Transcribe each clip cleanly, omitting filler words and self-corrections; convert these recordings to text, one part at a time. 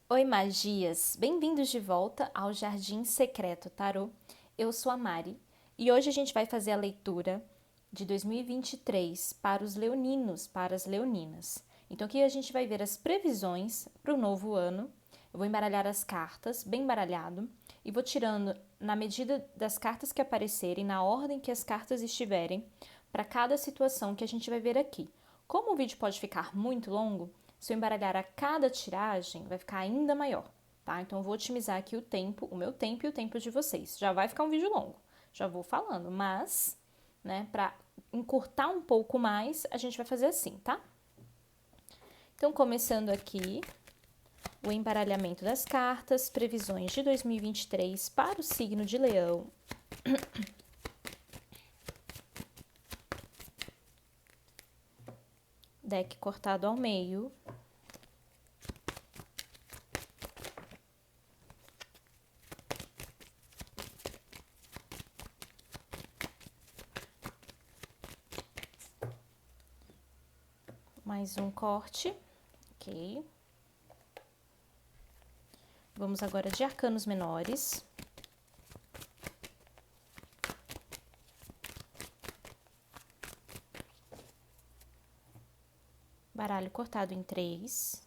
Oi, magias! Bem-vindos de volta ao Jardim Secreto Tarô. Eu sou a Mari e hoje a gente vai fazer a leitura de 2023 para os leoninos, para as leoninas. Então aqui a gente vai ver as previsões para o novo ano. Eu vou embaralhar as cartas, bem embaralhado, e vou tirando na medida das cartas que aparecerem, na ordem que as cartas estiverem, para cada situação que a gente vai ver aqui. Como o vídeo pode ficar muito longo, se eu embaralhar a cada tiragem, vai ficar ainda maior, tá? Então eu vou otimizar aqui o tempo, o meu tempo e o tempo de vocês. Já vai ficar um vídeo longo, já vou falando, mas, né, para encurtar um pouco mais, a gente vai fazer assim, tá? Então, começando aqui o embaralhamento das cartas, previsões de 2023 para o signo de Leão. Deck cortado ao meio. Mais um corte, ok. Vamos agora de arcanos menores. Baralho cortado em 3.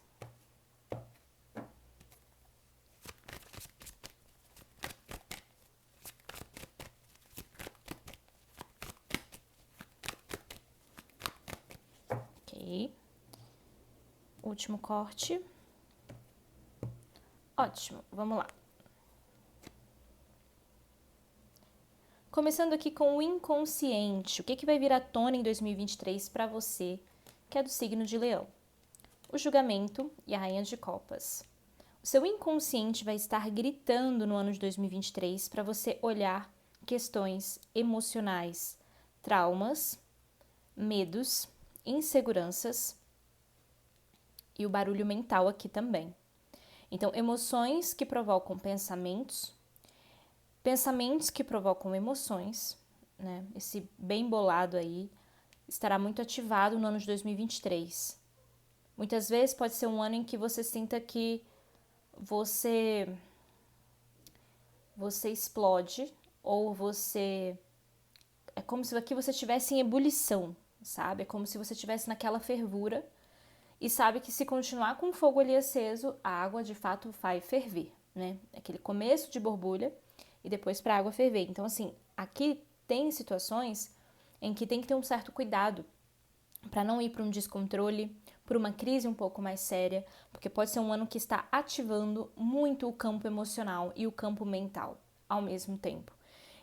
Ok. Último corte. Ótimo, vamos lá. Começando aqui com o inconsciente. O que vai vir à tona em 2023 para você, que é do signo de Leão? O julgamento e a Rainha de Copas. O seu inconsciente vai estar gritando no ano de 2023 para você olhar questões emocionais, traumas, medos, inseguranças e o barulho mental aqui também. Então, emoções que provocam pensamentos, pensamentos que provocam emoções, né? Esse bem bolado aí estará muito ativado no ano de 2023. Muitas vezes pode ser um ano em que você sinta que você explode ou você é como se aqui você estivesse em ebulição, sabe? É como se você estivesse naquela fervura e sabe que se continuar com o fogo ali aceso, a água de fato vai ferver, né? Aquele começo de borbulha e depois para a água ferver. Então, assim, aqui tem situações em que tem que ter um certo cuidado para não ir para um descontrole, por uma crise um pouco mais séria, porque pode ser um ano que está ativando muito o campo emocional e o campo mental ao mesmo tempo.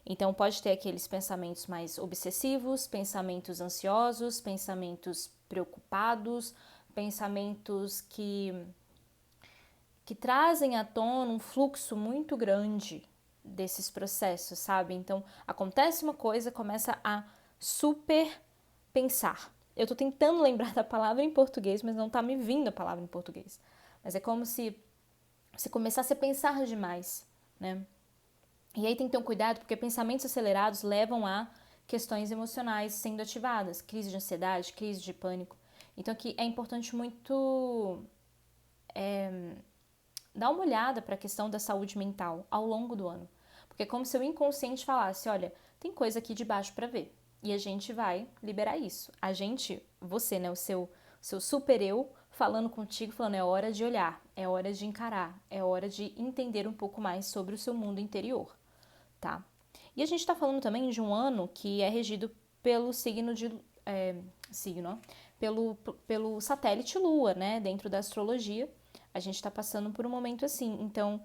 Então pode ter aqueles pensamentos mais obsessivos, pensamentos ansiosos, pensamentos preocupados, pensamentos que trazem à tona um fluxo muito grande desses processos, sabe? Então acontece uma coisa, começa a super pensar. Eu tô tentando lembrar da palavra em português, mas não tá me vindo a palavra em português. Mas é como se você começasse a pensar demais, né? E aí tem que ter um cuidado, porque pensamentos acelerados levam a questões emocionais sendo ativadas, crise de ansiedade, crise de pânico. Então aqui é importante muito dar uma olhada para a questão da saúde mental ao longo do ano. Porque é como se o inconsciente falasse, olha, tem coisa aqui de baixo para ver. E a gente vai liberar isso. A gente, você, né, o seu super eu falando contigo, falando é hora de olhar, é hora de encarar, é hora de entender um pouco mais sobre o seu mundo interior, tá? E a gente está falando também de um ano que é regido pelo signo de signo, ó, pelo satélite Lua, né? Dentro da astrologia, a gente está passando por um momento assim. Então,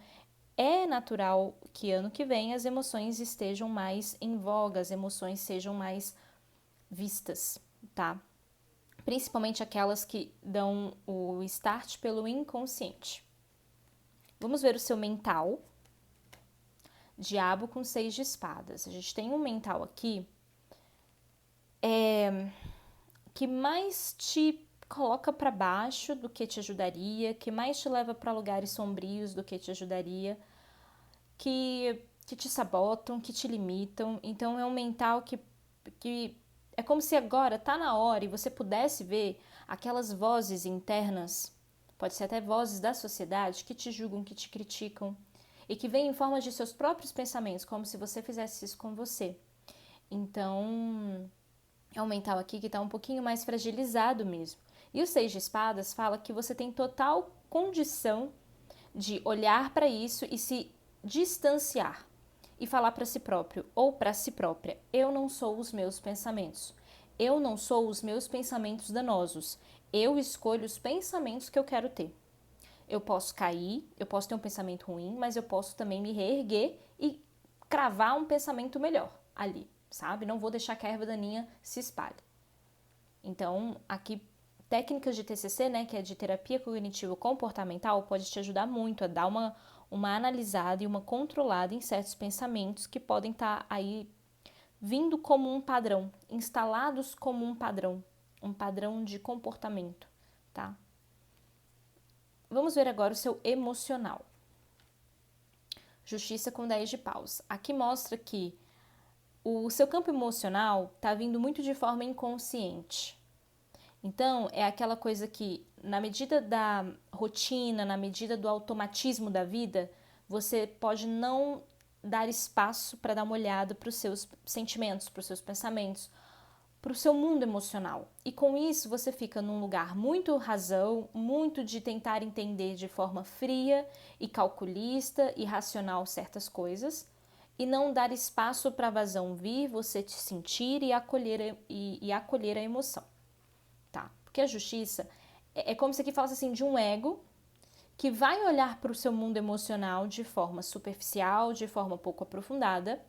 é natural que ano que vem as emoções estejam mais em voga, as emoções sejam mais vistas, tá? Principalmente aquelas que dão o start pelo inconsciente. Vamos ver o seu mental. Diabo com 6 de espadas. A gente tem um mental aqui que mais te coloca para baixo do que te ajudaria, que mais te leva para lugares sombrios do que te ajudaria, que te sabotam, que te limitam. Então é um mental que é como se agora tá na hora e você pudesse ver aquelas vozes internas pode ser até vozes da sociedade que te julgam, que te criticam e que vêm em forma de seus próprios pensamentos, como se você fizesse isso com você. Então, é um mental aqui que está um pouquinho mais fragilizado mesmo. E o 6 de espadas fala que você tem total condição de olhar para isso e se distanciar e falar para si próprio ou para si própria: eu não sou os meus pensamentos. Eu não sou os meus pensamentos danosos. Eu escolho os pensamentos que eu quero ter. Eu posso cair, eu posso ter um pensamento ruim, mas eu posso também me reerguer e cravar um pensamento melhor ali, sabe? Não vou deixar que a erva daninha se espalhe. Então, aqui, técnicas de TCC, né, que é de terapia cognitivo-comportamental, pode te ajudar muito a dar uma analisada e uma controlada em certos pensamentos que podem estar aí vindo como um padrão, instalados como um padrão de comportamento, tá? Vamos ver agora o seu emocional. Justiça com 10 de paus. Aqui mostra que o seu campo emocional está vindo muito de forma inconsciente. Então, é aquela coisa que, na medida da rotina, na medida do automatismo da vida, você pode não dar espaço para dar uma olhada para os seus sentimentos, para os seus pensamentos, para o seu mundo emocional. E com isso, você fica num lugar muito razão, muito de tentar entender de forma fria e calculista e racional certas coisas, e não dar espaço para a vazão vir, você te sentir e acolher a emoção. Tá? Porque a justiça é como se aqui falasse assim de um ego que vai olhar para o seu mundo emocional de forma superficial, de forma pouco aprofundada,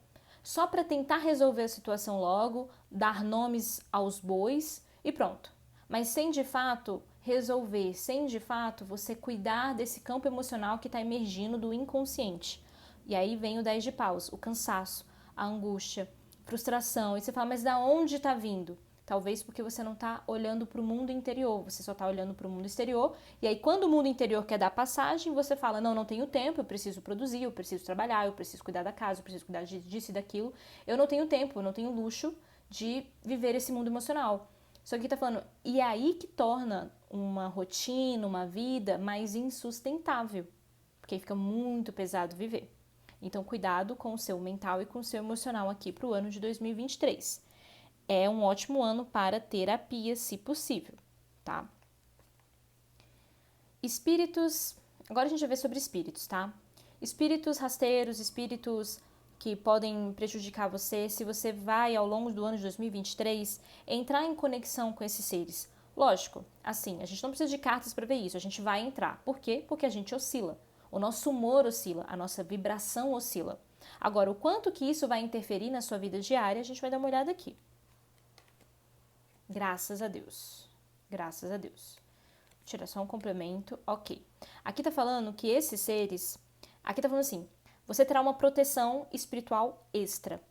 só para tentar resolver a situação logo, dar nomes aos bois e pronto. Mas sem de fato resolver, sem de fato você cuidar desse campo emocional que está emergindo do inconsciente. E aí vem o 10 de paus, o cansaço, a angústia, frustração. E você fala, mas da onde está vindo? Talvez porque você não está olhando para o mundo interior, você só está olhando para o mundo exterior. E aí, quando o mundo interior quer dar passagem, você fala, não tenho tempo, eu preciso produzir, eu preciso trabalhar, eu preciso cuidar da casa, eu preciso cuidar disso e daquilo. Eu não tenho tempo, eu não tenho luxo de viver esse mundo emocional. Só que está falando, e é aí que torna uma rotina, uma vida mais insustentável, porque fica muito pesado viver. Então, cuidado com o seu mental e com o seu emocional aqui para o ano de 2023. É um ótimo ano para terapia, se possível, tá? Espíritos, agora a gente vai ver sobre espíritos, tá? Espíritos rasteiros, espíritos que podem prejudicar você, se você vai ao longo do ano de 2023 entrar em conexão com esses seres. Lógico, assim, a gente não precisa de cartas para ver isso, a gente vai entrar. Por quê? Porque a gente oscila. O nosso humor oscila, a nossa vibração oscila. Agora, o quanto que isso vai interferir na sua vida diária, a gente vai dar uma olhada aqui. Graças a Deus. Graças a Deus. Vou tirar só um complemento. Ok. Aqui tá falando que esses seres... Aqui tá falando assim, você terá uma proteção espiritual extra.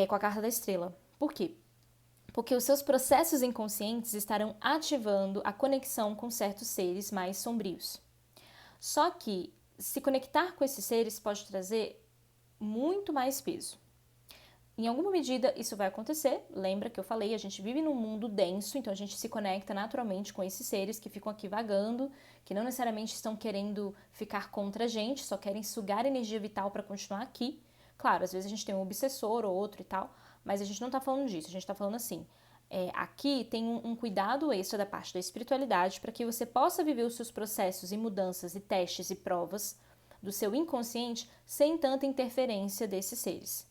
Com a carta da estrela. Por quê? Porque os seus processos inconscientes estarão ativando a conexão com certos seres mais sombrios. Só que se conectar com esses seres pode trazer muito mais peso. Em alguma medida isso vai acontecer, lembra que eu falei, a gente vive num mundo denso, então a gente se conecta naturalmente com esses seres que ficam aqui vagando, que não necessariamente estão querendo ficar contra a gente, só querem sugar energia vital para continuar aqui. Claro, às vezes a gente tem um obsessor ou outro e tal, mas a gente não está falando disso, a gente está falando assim, aqui tem um cuidado extra da parte da espiritualidade para que você possa viver os seus processos e mudanças e testes e provas do seu inconsciente sem tanta interferência desses seres.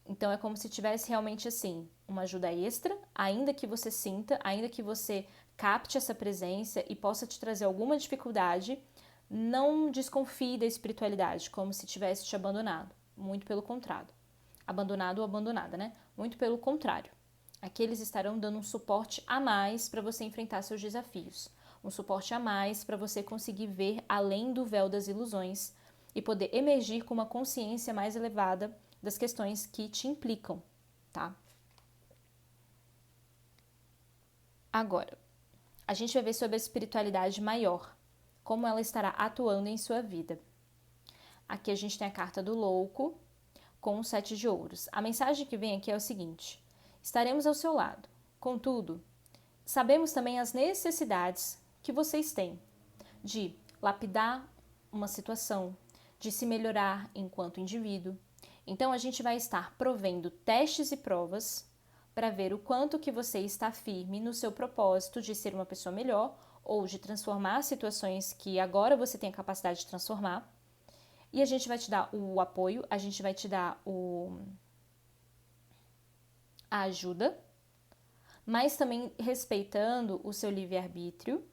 Então é como se tivesse realmente assim, uma ajuda extra, ainda que você sinta, ainda que você capte essa presença e possa te trazer alguma dificuldade, não desconfie da espiritualidade, como se tivesse te abandonado. Muito pelo contrário. Abandonado ou abandonada, né? Muito pelo contrário. Aqui eles estarão dando um suporte a mais para você enfrentar seus desafios. Um suporte a mais para você conseguir ver além do véu das ilusões e poder emergir com uma consciência mais elevada das questões que te implicam, tá? Agora, a gente vai ver sobre a espiritualidade maior, como ela estará atuando em sua vida. Aqui a gente tem a carta do louco com o 7 de ouros. A mensagem que vem aqui é o seguinte: estaremos ao seu lado. Contudo, sabemos também as necessidades que vocês têm de lapidar uma situação, de se melhorar enquanto indivíduo. Então, a gente vai estar provendo testes e provas para ver o quanto que você está firme no seu propósito de ser uma pessoa melhor ou de transformar situações que agora você tem a capacidade de transformar. E a gente vai te dar o apoio, a gente vai te dar a ajuda, mas também respeitando o seu livre-arbítrio.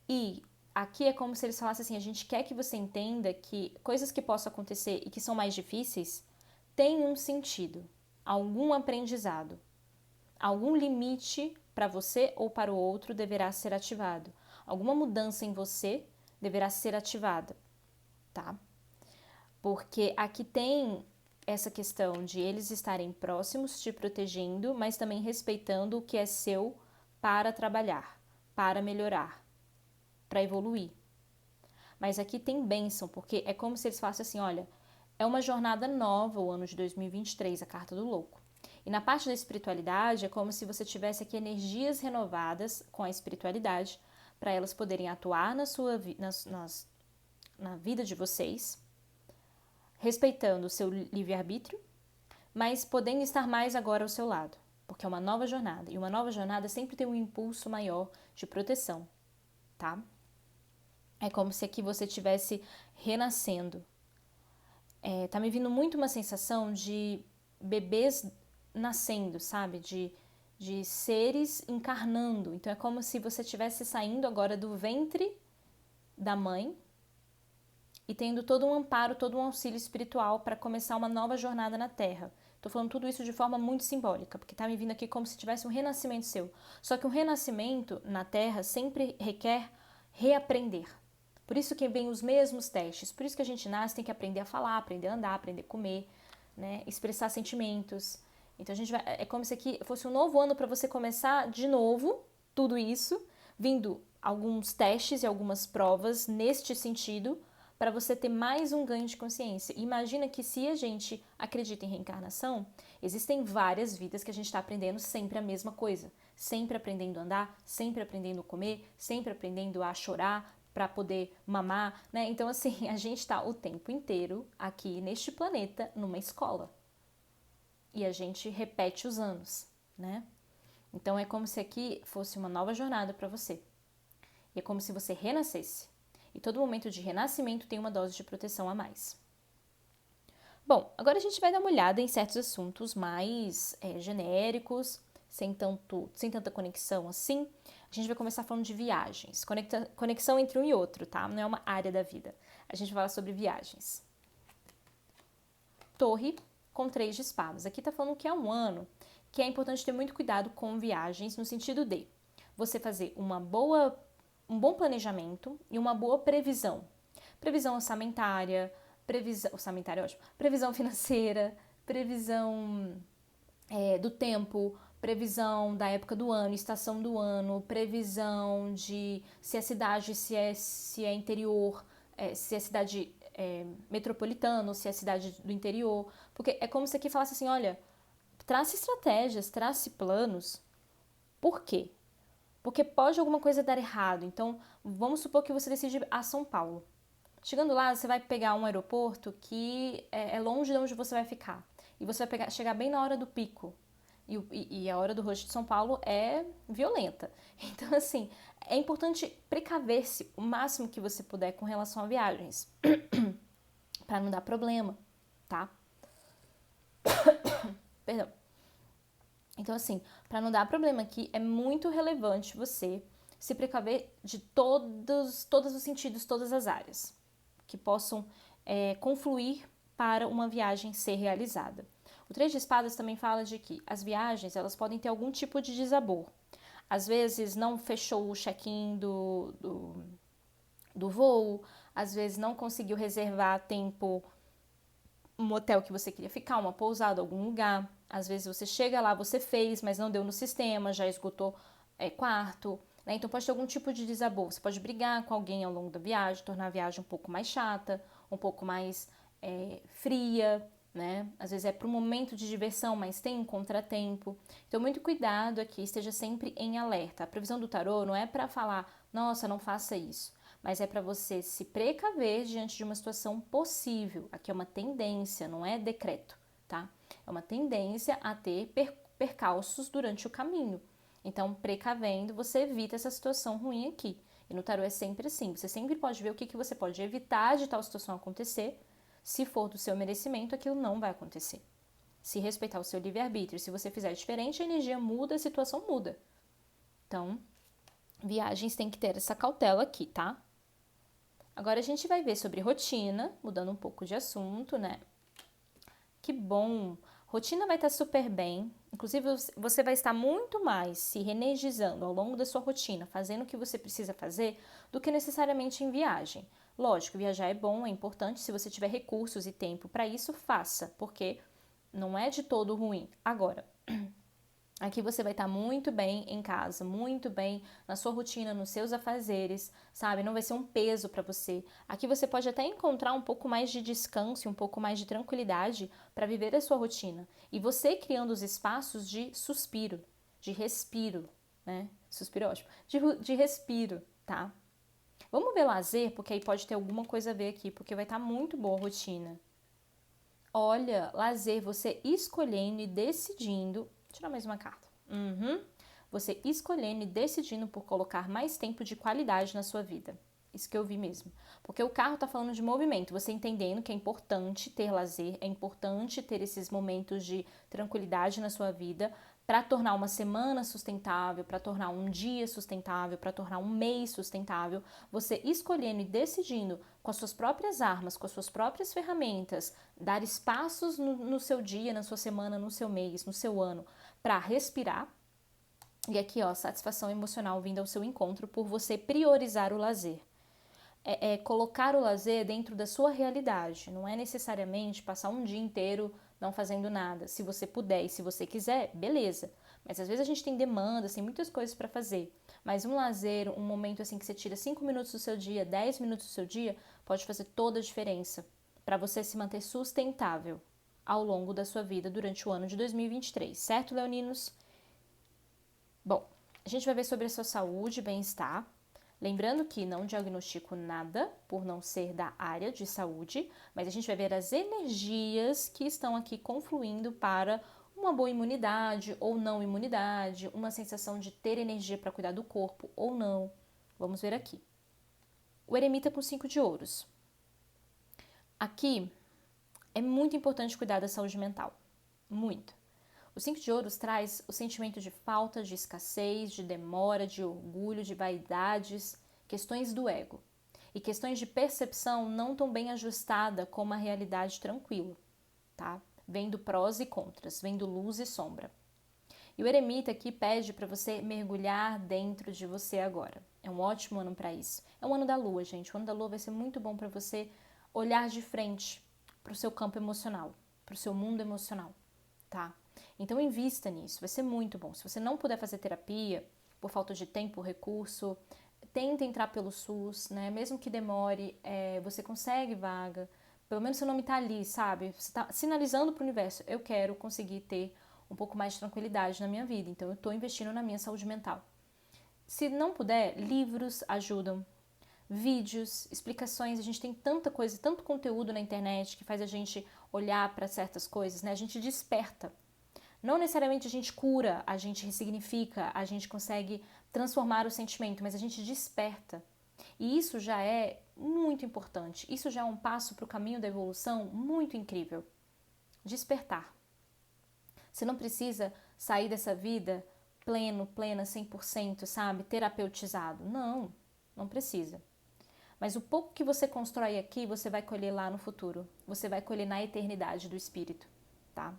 E aqui é como se eles falassem assim, a gente quer que você entenda que coisas que possam acontecer e que são mais difíceis têm um sentido, algum aprendizado, algum limite para você ou para o outro deverá ser ativado, alguma mudança em você deverá ser ativada, tá? Porque aqui tem essa questão de eles estarem próximos, te protegendo, mas também respeitando o que é seu para trabalhar, para melhorar, para evoluir. Mas aqui tem bênção, porque é como se eles falassem assim, olha, é uma jornada nova o ano de 2023, a carta do louco. E na parte da espiritualidade, é como se você tivesse aqui energias renovadas com a espiritualidade, para elas poderem atuar na vida de vocês, respeitando o seu livre-arbítrio, mas podendo estar mais agora ao seu lado, porque é uma nova jornada. E uma nova jornada sempre tem um impulso maior de proteção, tá? É como se aqui você estivesse renascendo. Tá me vindo muito uma sensação de bebês nascendo, sabe? De seres encarnando. Então é como se você estivesse saindo agora do ventre da mãe e tendo todo um amparo, todo um auxílio espiritual para começar uma nova jornada na Terra. Estou falando tudo isso de forma muito simbólica, porque está me vindo aqui como se tivesse um renascimento seu. Só que um renascimento na Terra sempre requer reaprender. Por isso que vem os mesmos testes, por isso que a gente nasce, tem que aprender a falar, aprender a andar, aprender a comer, né? Expressar sentimentos. Então é como se aqui fosse um novo ano para você começar de novo tudo isso, vindo alguns testes e algumas provas neste sentido, para você ter mais um ganho de consciência. Imagina que se a gente acredita em reencarnação, existem várias vidas que a gente está aprendendo sempre a mesma coisa. Sempre aprendendo a andar, sempre aprendendo a comer, sempre aprendendo a chorar para poder mamar, né? Então, assim, a gente está o tempo inteiro aqui neste planeta, numa escola. E a gente repete os anos, né? Então, é como se aqui fosse uma nova jornada para você. E é como se você renascesse. E todo momento de renascimento tem uma dose de proteção a mais. Bom, agora a gente vai dar uma olhada em certos assuntos mais genéricos, sem tanta conexão assim. A gente vai começar falando de viagens. Conexão entre um e outro, tá? Não é uma área da vida. A gente vai falar sobre viagens. Torre com 3 de espadas. Aqui tá falando que é um ano que é importante ter muito cuidado com viagens, no sentido de você fazer um bom planejamento e uma boa previsão. Previsão orçamentária, orçamentária é ótimo, previsão financeira, previsão do tempo, previsão da época do ano, estação do ano, previsão de se a cidade, se é interior, se é cidade metropolitana, se é cidade do interior, porque é como se aqui falasse assim, olha, trace estratégias, trace planos. Por quê? Porque pode alguma coisa dar errado. Então, vamos supor que você decide ir a São Paulo. Chegando lá, você vai pegar um aeroporto que é longe de onde você vai ficar. E você vai chegar bem na hora do pico. E a hora do rush de São Paulo é violenta. Então, assim, é importante precaver-se o máximo que você puder com relação a viagens. Para não dar problema, tá? Perdão. Então, assim, para não dar problema aqui, é muito relevante você se precaver de todos os sentidos, todas as áreas que possam confluir para uma viagem ser realizada. O 3 de espadas também fala de que as viagens, elas podem ter algum tipo de desabor. Às vezes não fechou o check-in do voo, às vezes não conseguiu reservar a tempo um hotel que você queria ficar, uma pousada, algum lugar. Às vezes você chega lá, você fez, mas não deu no sistema, já esgotou quarto. Né? Então pode ter algum tipo de desabor. Você pode brigar com alguém ao longo da viagem, tornar a viagem um pouco mais chata, um pouco mais fria. né? Às vezes é para um momento de diversão, mas tem um contratempo. Então, muito cuidado aqui, esteja sempre em alerta. A previsão do tarô não é para falar, nossa, não faça isso, mas é para você se precaver diante de uma situação possível. Aqui é uma tendência, não é decreto, tá? É uma tendência a ter percalços durante o caminho. Então, precavendo, você evita essa situação ruim aqui. E no tarô é sempre assim, você sempre pode ver o que você pode evitar de tal situação acontecer. Se for do seu merecimento, aquilo não vai acontecer. Se respeitar o seu livre-arbítrio, se você fizer diferente, a energia muda, a situação muda. Então, viagens tem que ter essa cautela aqui, tá? Agora a gente vai ver sobre rotina, mudando um pouco de assunto, né? Que bom! Rotina vai estar super bem. Inclusive, você vai estar muito mais se reenergizando ao longo da sua rotina, fazendo o que você precisa fazer, do que necessariamente em viagem. Lógico, viajar é bom, é importante. Se você tiver recursos e tempo para isso, faça, porque não é de todo ruim. Agora, aqui você vai estar muito bem em casa, muito bem na sua rotina, nos seus afazeres, sabe? Não vai ser um peso para você. Aqui você pode até encontrar um pouco mais de descanso, um pouco mais de tranquilidade para viver a sua rotina. E você criando os espaços de suspiro, de respiro, né? Suspiro é ótimo. De respiro, tá? Vamos ver lazer, porque aí pode ter alguma coisa a ver aqui, porque vai estar muito boa a rotina. Olha, lazer, você escolhendo e decidindo. Deixa eu tirar mais uma carta. Você escolhendo e decidindo por colocar mais tempo de qualidade na sua vida. Isso que eu vi mesmo. Porque o carro tá falando de movimento. Você entendendo que é importante ter lazer, é importante ter esses momentos de tranquilidade na sua vida para tornar uma semana sustentável, para tornar um dia sustentável, para tornar um mês sustentável. Você escolhendo e decidindo com as suas próprias armas, com as suas próprias ferramentas, dar espaços no seu dia, na sua semana, no seu mês, no seu ano, para respirar. E aqui, ó, satisfação emocional vindo ao seu encontro por você priorizar o lazer. É colocar o lazer dentro da sua realidade. Não é necessariamente passar um dia inteiro não fazendo nada. Se você puder e se você quiser, beleza. Mas às vezes a gente tem demandas, tem muitas coisas para fazer. Mas um lazer, um momento assim que você tira 5 minutos do seu dia, 10 minutos do seu dia, pode fazer toda a diferença para você se manter sustentável ao longo da sua vida durante o ano de 2023, certo, leoninos? Bom, a gente vai ver sobre a sua saúde e bem-estar. Lembrando que não diagnostico nada por não ser da área de saúde, mas a gente vai ver as energias que estão aqui confluindo para uma boa imunidade ou não imunidade, uma sensação de ter energia para cuidar do corpo ou não. Vamos ver aqui. O eremita com 5 de ouros. Aqui é muito importante cuidar da saúde mental. Muito. O 5 de ouros traz o sentimento de falta, de escassez, de demora, de orgulho, de vaidades, questões do ego. E questões de percepção não tão bem ajustada com uma realidade tranquila, tá? Vendo prós e contras, vendo luz e sombra. E o eremita aqui pede para você mergulhar dentro de você agora. É um ótimo ano para isso. É o ano da lua, gente. O ano da lua vai ser muito bom para você olhar de frente para o seu campo emocional, para o seu mundo emocional, tá? Então invista nisso, vai ser muito bom. Se você não puder fazer terapia, por falta de tempo, recurso, tenta entrar pelo SUS, né? Mesmo que demore, você consegue vaga. Pelo menos seu nome tá ali, sabe? Você tá sinalizando pro universo, eu quero conseguir ter um pouco mais de tranquilidade na minha vida. Então eu tô investindo na minha saúde mental. Se não puder, livros ajudam. Vídeos, explicações, a gente tem tanta coisa, tanto conteúdo na internet que faz a gente olhar para certas coisas, né? A gente desperta. Não necessariamente a gente cura, a gente ressignifica, a gente consegue transformar o sentimento, mas a gente desperta. E isso já é muito importante. Isso já é um passo para o caminho da evolução muito incrível. Despertar. Você não precisa sair dessa vida plena, 100%, sabe? Terapeutizado. Não, não precisa. Mas o pouco que você constrói aqui, você vai colher lá no futuro. Você vai colher na eternidade do espírito, tá?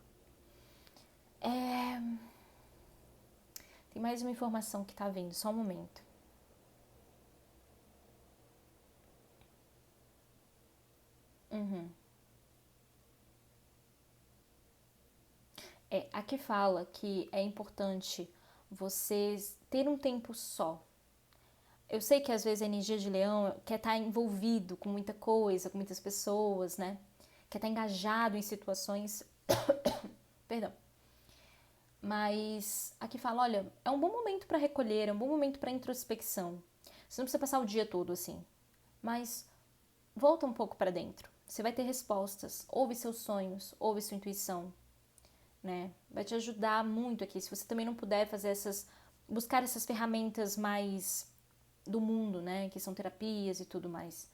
Tem mais uma informação que tá vindo, só um momento. Aqui fala que é importante vocês ter um tempo só. Eu sei que às vezes a energia de leão quer estar envolvido com muita coisa, com muitas pessoas, né? quer estar engajado em situações, perdão. Mas aqui fala, olha, é um bom momento para recolher, é um bom momento para introspecção. Você não precisa passar o dia todo assim, mas volta um pouco para dentro. Você vai ter respostas, ouve seus sonhos, ouve sua intuição, né? Vai te ajudar muito aqui. Se você também não puder fazer buscar essas ferramentas mais do mundo, né, que são terapias e tudo mais.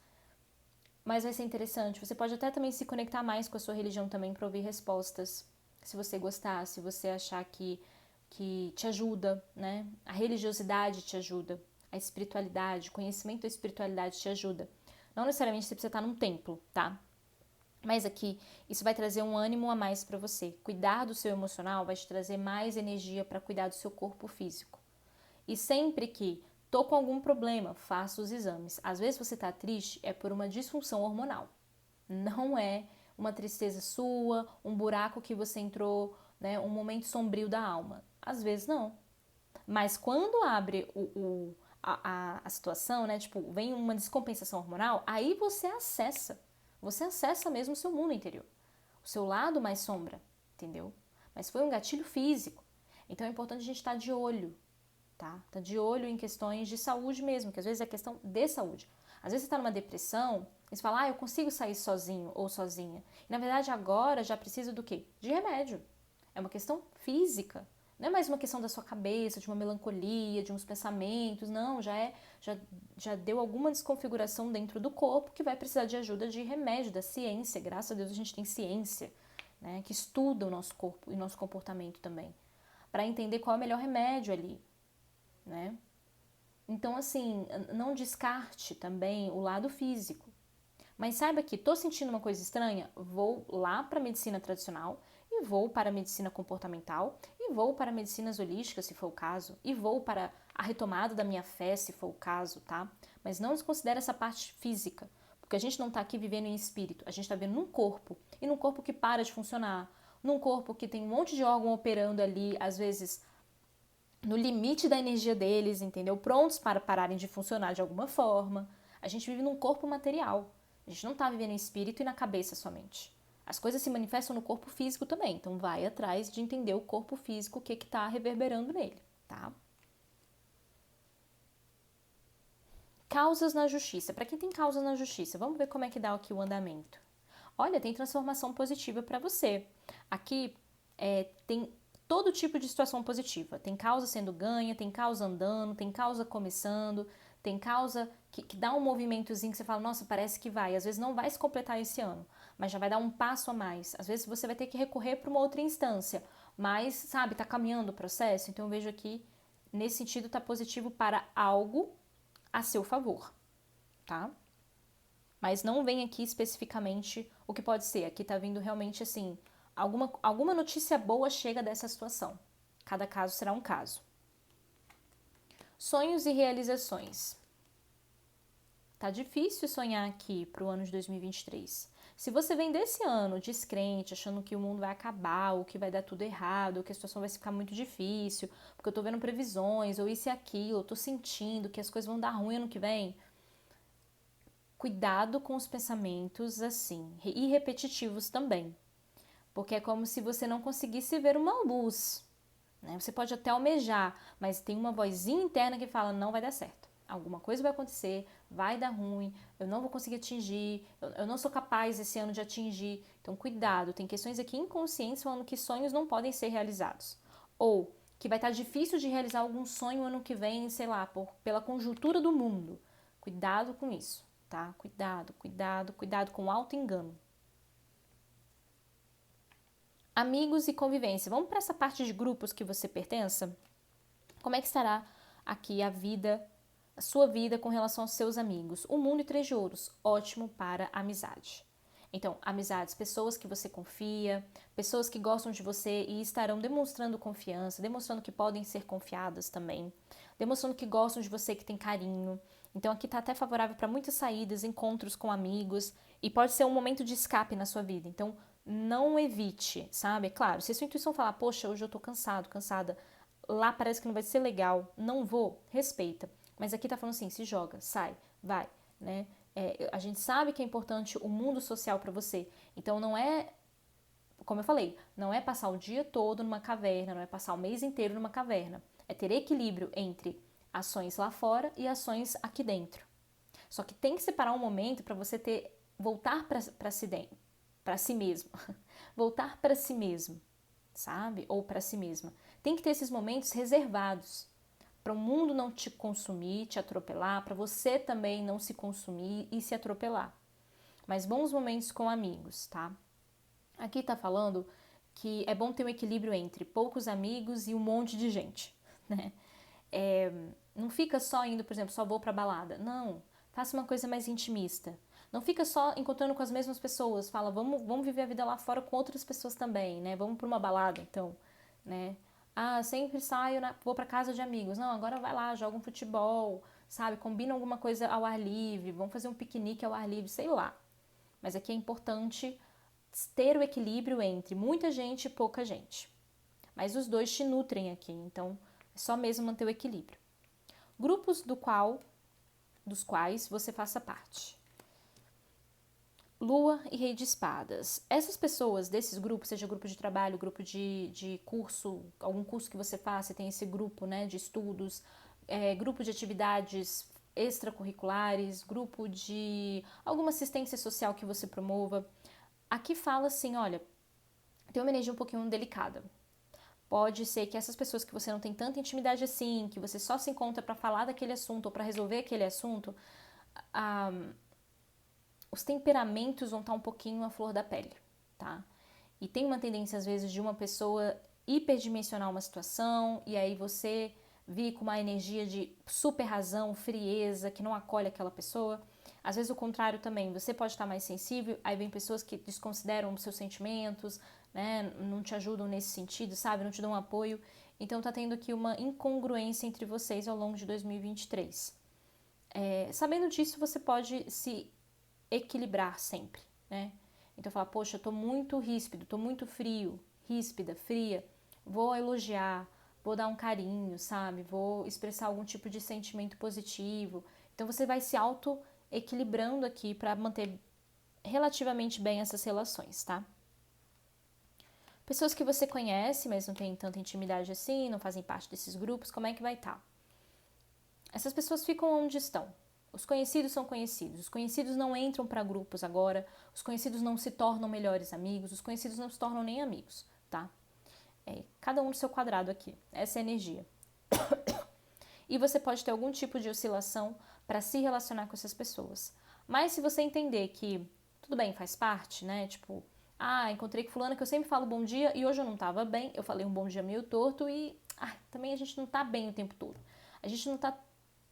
Mas vai ser interessante. Você pode até também se conectar mais com a sua religião também para ouvir respostas. Se você gostar, se você achar que te ajuda, né? A religiosidade te ajuda, a espiritualidade, o conhecimento da espiritualidade te ajuda. Não necessariamente você precisa estar num templo, tá? Mas aqui, isso vai trazer um ânimo a mais para você. Cuidar do seu emocional vai te trazer mais energia para cuidar do seu corpo físico. E sempre que tô com algum problema, faça os exames. Às vezes você tá triste, é por uma disfunção hormonal. Não é uma tristeza sua, um buraco que você entrou, né, um momento sombrio da alma. Às vezes não. Mas quando abre a situação, né, tipo, vem uma descompensação hormonal, aí você acessa mesmo o seu mundo interior, o seu lado mais sombra, entendeu? Mas foi um gatilho físico. Então é importante a gente estar de olho, tá? Tá de olho em questões de saúde mesmo, que às vezes é questão de saúde. Às vezes você tá numa depressão, e você fala, eu consigo sair sozinho ou sozinha. E na verdade agora já precisa do quê? De remédio. É uma questão física. Não é mais uma questão da sua cabeça, de uma melancolia, de uns pensamentos. Não, já deu alguma desconfiguração dentro do corpo que vai precisar de ajuda de remédio, da ciência. Graças a Deus a gente tem ciência, né, que estuda o nosso corpo e o nosso comportamento também, para entender qual é o melhor remédio ali, né? Então, assim, não descarte também o lado físico. Mas saiba que tô sentindo uma coisa estranha, vou lá para a medicina tradicional e vou para a medicina comportamental e vou para medicinas holísticas, se for o caso, e vou para a retomada da minha fé, se for o caso, tá? Mas não desconsidere essa parte física, porque a gente não tá aqui vivendo em espírito, a gente tá vivendo num corpo, e num corpo que para de funcionar, num corpo que tem um monte de órgão operando ali, às vezes no limite da energia deles, entendeu? Prontos para pararem de funcionar de alguma forma. A gente vive num corpo material. A gente não está vivendo em espírito e na cabeça somente. As coisas se manifestam no corpo físico também. Então vai atrás de entender o corpo físico, o que está reverberando nele, tá? Causas na justiça. Para quem tem causas na justiça, vamos ver como é que dá aqui o andamento. Olha, tem transformação positiva para você. Aqui tem todo tipo de situação positiva. Tem causa sendo ganha, tem causa andando, tem causa começando, tem causa que dá um movimentozinho que você fala, nossa, parece que vai. Às vezes não vai se completar esse ano, mas já vai dar um passo a mais. Às vezes você vai ter que recorrer para uma outra instância, mas, sabe, tá caminhando o processo. Então eu vejo aqui, nesse sentido, tá positivo para algo a seu favor, tá? Mas não vem aqui especificamente o que pode ser. Aqui tá vindo realmente assim, alguma notícia boa chega dessa situação. Cada caso será um caso. Sonhos e realizações. Tá difícil sonhar aqui para o ano de 2023. Se você vem desse ano descrente, achando que o mundo vai acabar, ou que vai dar tudo errado, ou que a situação vai ficar muito difícil, porque eu tô vendo previsões, ou isso e aquilo, eu tô sentindo que as coisas vão dar ruim ano que vem, cuidado com os pensamentos assim, e repetitivos também. Porque é como se você não conseguisse ver uma luz, né? Você pode até almejar, mas tem uma vozinha interna que fala, não vai dar certo. Alguma coisa vai acontecer, vai dar ruim, eu não vou conseguir atingir, eu não sou capaz esse ano de atingir. Então, cuidado, tem questões aqui inconscientes falando que sonhos não podem ser realizados. Ou que vai estar difícil de realizar algum sonho ano que vem, sei lá, pela conjuntura do mundo. Cuidado com isso, tá? Cuidado, cuidado, cuidado com o auto-engano. Amigos e convivência. Vamos para essa parte de grupos que você pertença? Como é que estará aqui a sua vida com relação aos seus amigos? O mundo e 3 de ouros, ótimo para amizade. Então, amizades, pessoas que você confia, pessoas que gostam de você e estarão demonstrando confiança, demonstrando que podem ser confiadas também, demonstrando que gostam de você, que tem carinho. Então, aqui está até favorável para muitas saídas, encontros com amigos e pode ser um momento de escape na sua vida. Então, não evite, sabe? Claro, se a sua intuição falar, poxa, hoje eu tô cansado, cansada, lá parece que não vai ser legal, não vou, respeita. Mas aqui tá falando assim, se joga, sai, vai, né? A gente sabe que é importante o mundo social para você. Então não é, como eu falei, não é passar o dia todo numa caverna, não é passar o mês inteiro numa caverna. É ter equilíbrio entre ações lá fora e ações aqui dentro. Só que tem que separar um momento para você voltar para si mesmo. Voltar para si mesmo, sabe? Ou para si mesma. Tem que ter esses momentos reservados para o mundo não te consumir, te atropelar, para você também não se consumir e se atropelar. Mas bons momentos com amigos, tá? Aqui tá falando que é bom ter um equilíbrio entre poucos amigos e um monte de gente, né? Não fica só indo, por exemplo, só vou pra balada. Não, faça uma coisa mais intimista. Não fica só encontrando com as mesmas pessoas. Fala, vamos viver a vida lá fora com outras pessoas também, né? Vamos pra uma balada, então, né? Ah, sempre saio, vou pra casa de amigos. Não, agora vai lá, joga um futebol, sabe? Combina alguma coisa ao ar livre, vamos fazer um piquenique ao ar livre, sei lá. Mas aqui é importante ter o equilíbrio entre muita gente e pouca gente. Mas os dois te nutrem aqui, então é só mesmo manter o equilíbrio. Grupos dos quais você faça parte. Lua e Rei de Espadas. Essas pessoas desses grupos, seja grupo de trabalho, grupo de curso, algum curso que você faça, tem esse grupo, né, de estudos, grupo de atividades extracurriculares, grupo de alguma assistência social que você promova. Aqui fala assim, olha, tem uma energia um pouquinho delicada. Pode ser que essas pessoas que você não tem tanta intimidade assim, que você só se encontra para falar daquele assunto ou para resolver aquele assunto, os temperamentos vão estar um pouquinho à flor da pele, tá? E tem uma tendência, às vezes, de uma pessoa hiperdimensionar uma situação e aí você vir com uma energia de super razão, frieza, que não acolhe aquela pessoa. Às vezes o contrário também, você pode estar mais sensível, aí vem pessoas que desconsideram os seus sentimentos, né? Não te ajudam nesse sentido, sabe? Não te dão apoio. Então tá tendo aqui uma incongruência entre vocês ao longo de 2023. Sabendo disso, você pode se equilibrar sempre, né? Então falar, poxa, eu tô muito ríspido, tô muito frio, ríspida, fria, vou elogiar, vou dar um carinho, sabe? Vou expressar algum tipo de sentimento positivo. Então você vai se auto-equilibrando aqui para manter relativamente bem essas relações, tá? Pessoas que você conhece, mas não tem tanta intimidade assim, não fazem parte desses grupos, como é que vai estar? Essas pessoas ficam onde estão. Os conhecidos são conhecidos. Os conhecidos não entram para grupos agora. Os conhecidos não se tornam melhores amigos. Os conhecidos não se tornam nem amigos, tá? Cada um no seu quadrado aqui. Essa é a energia. E você pode ter algum tipo de oscilação para se relacionar com essas pessoas. Mas se você entender que tudo bem, faz parte, né? Tipo, encontrei com fulana que eu sempre falo bom dia e hoje eu não tava bem. Eu falei um bom dia meio torto e também a gente não tá bem o tempo todo. A gente não tá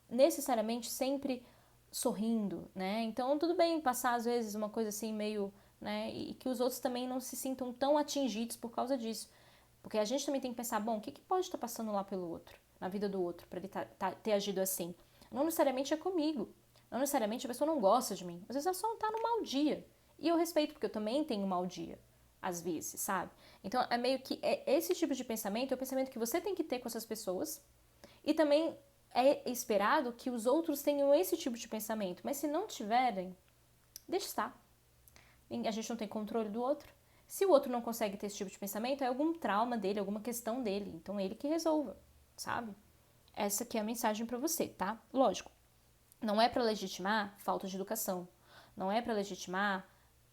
necessariamente sempre sorrindo, né? Então tudo bem passar às vezes uma coisa assim meio, né? E que os outros também não se sintam tão atingidos por causa disso. Porque a gente também tem que pensar, bom, o que pode estar passando lá pelo outro, na vida do outro, para ele ter agido assim? Não necessariamente é comigo. Não necessariamente a pessoa não gosta de mim. Às vezes ela só não tá no mau dia. E eu respeito, porque eu também tenho um mau dia, às vezes, sabe? Então é meio que esse tipo de pensamento é o pensamento que você tem que ter com essas pessoas. E também é esperado que os outros tenham esse tipo de pensamento. Mas se não tiverem, deixa estar. A gente não tem controle do outro. Se o outro não consegue ter esse tipo de pensamento, é algum trauma dele, alguma questão dele. Então ele que resolva, sabe? Essa aqui é a mensagem pra você, tá? Lógico, não é pra legitimar falta de educação. Não é pra legitimar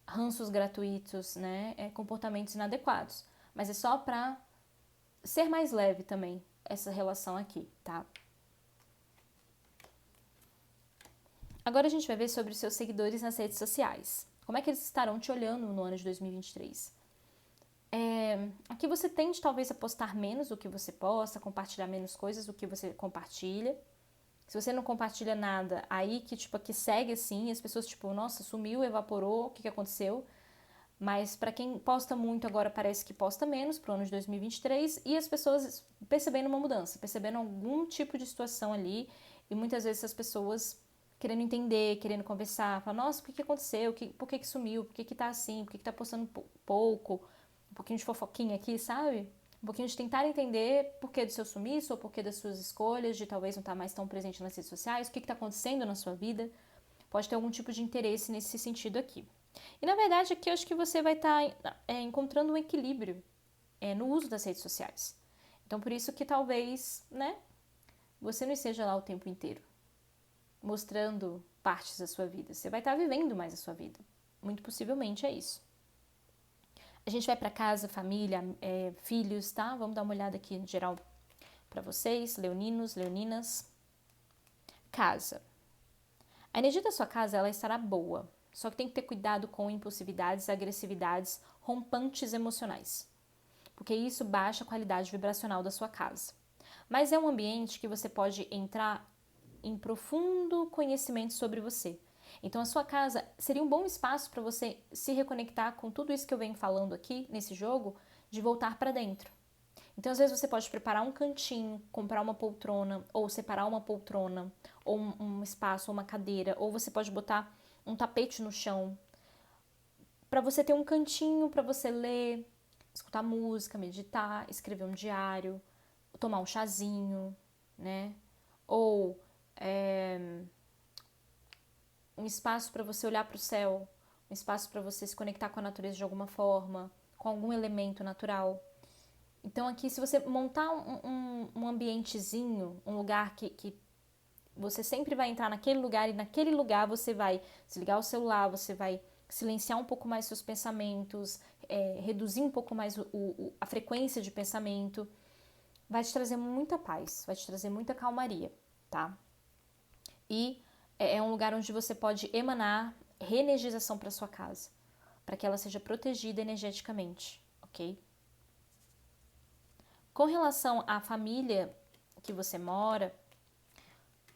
ranços gratuitos, né? Comportamentos inadequados. Mas é só pra ser mais leve também essa relação aqui, tá? Agora a gente vai ver sobre os seus seguidores nas redes sociais. Como é que eles estarão te olhando no ano de 2023? Aqui você tende talvez a postar menos do que você posta, compartilhar menos coisas do que você compartilha. Se você não compartilha nada, aí que tipo aqui segue assim, as pessoas tipo, nossa, sumiu, evaporou, o que aconteceu? Mas para quem posta muito agora parece que posta menos pro ano de 2023 e as pessoas percebendo uma mudança, percebendo algum tipo de situação ali e muitas vezes as pessoas querendo entender, querendo conversar, falar, nossa, o que aconteceu? Por que sumiu? Por que tá assim? Por que tá postando pouco? Um pouquinho de fofoquinha aqui, sabe? Um pouquinho de tentar entender por que do seu sumiço ou por que das suas escolhas, de talvez não estar mais tão presente nas redes sociais, o que tá acontecendo na sua vida. pode ter algum tipo de interesse nesse sentido aqui. E na verdade aqui eu acho que você vai estar encontrando um equilíbrio no uso das redes sociais. Então por isso que talvez, né, você não esteja lá o tempo inteiro mostrando partes da sua vida. Você vai estar vivendo mais a sua vida. Muito possivelmente é isso. A gente vai para casa, família, filhos, tá? Vamos dar uma olhada aqui em geral para vocês, leoninos, leoninas. Casa. A energia da sua casa, ela estará boa. Só que tem que ter cuidado com impulsividades, agressividades, rompantes emocionais. Porque isso baixa a qualidade vibracional da sua casa. Mas é um ambiente que você pode entrar em profundo conhecimento sobre você. Então a sua casa seria um bom espaço para você se reconectar com tudo isso que eu venho falando aqui nesse jogo, de voltar para dentro. Então às vezes você pode preparar um cantinho, comprar uma poltrona, ou separar uma poltrona, ou um espaço, ou uma cadeira, ou você pode botar um tapete no chão, para você ter um cantinho para você ler, escutar música, meditar, escrever um diário, tomar um chazinho, né? Ou um espaço para você olhar para o céu, um espaço para você se conectar com a natureza de alguma forma, com algum elemento natural. Então aqui, se você montar um ambientezinho, um lugar que você sempre vai entrar naquele lugar e naquele lugar você vai desligar o celular, você vai silenciar um pouco mais seus pensamentos, reduzir um pouco mais a frequência de pensamento, vai te trazer muita paz, vai te trazer muita calmaria, tá? E é um lugar onde você pode emanar reenergização para sua casa, para que ela seja protegida energeticamente, ok? Com relação à família que você mora,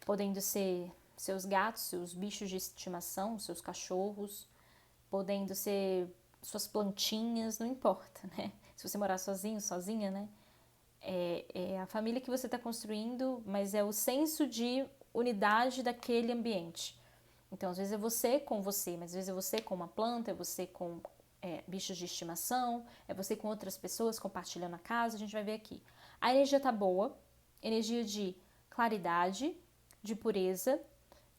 podendo ser seus gatos, seus bichos de estimação, seus cachorros, podendo ser suas plantinhas, não importa, né? Se você morar sozinho, sozinha, né? É a família que você está construindo, mas é o senso de unidade daquele ambiente. Então, às vezes é você, mas às vezes é você com uma planta, é você com bichos de estimação, é você com outras pessoas compartilhando a casa, a gente vai ver aqui. A energia tá boa, energia de claridade, de pureza,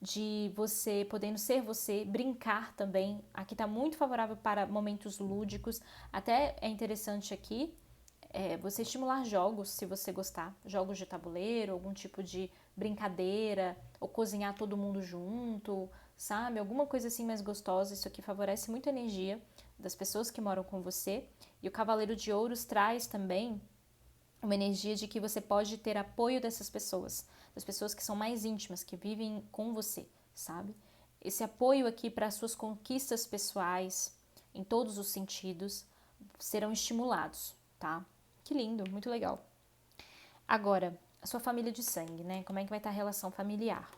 de você podendo ser você, brincar também. Aqui tá muito favorável para momentos lúdicos, até é interessante aqui você estimular jogos, se você gostar, jogos de tabuleiro, algum tipo de brincadeira, ou cozinhar todo mundo junto, sabe? Alguma coisa assim mais gostosa. Isso aqui favorece muito a energia das pessoas que moram com você. E o Cavaleiro de Ouros traz também uma energia de que você pode ter apoio dessas pessoas, das pessoas que são mais íntimas, que vivem com você, sabe? Esse apoio aqui para as suas conquistas pessoais, em todos os sentidos, serão estimulados, tá? Que lindo, muito legal. Agora, a sua família de sangue, né? Como é que vai estar a relação familiar?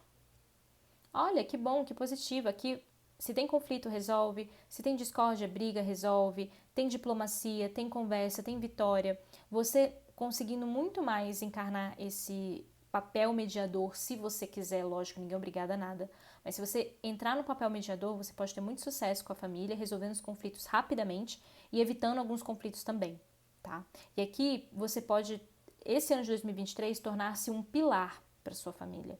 Olha, que bom, que positivo. Aqui, se tem conflito, resolve. Se tem discórdia, briga, resolve. Tem diplomacia, tem conversa, tem vitória. Você conseguindo muito mais encarnar esse papel mediador, se você quiser, lógico, ninguém é obrigado a nada. Mas se você entrar no papel mediador, você pode ter muito sucesso com a família, resolvendo os conflitos rapidamente e evitando alguns conflitos também, tá? E aqui você pode, esse ano de 2023, tornar-se um pilar para sua família,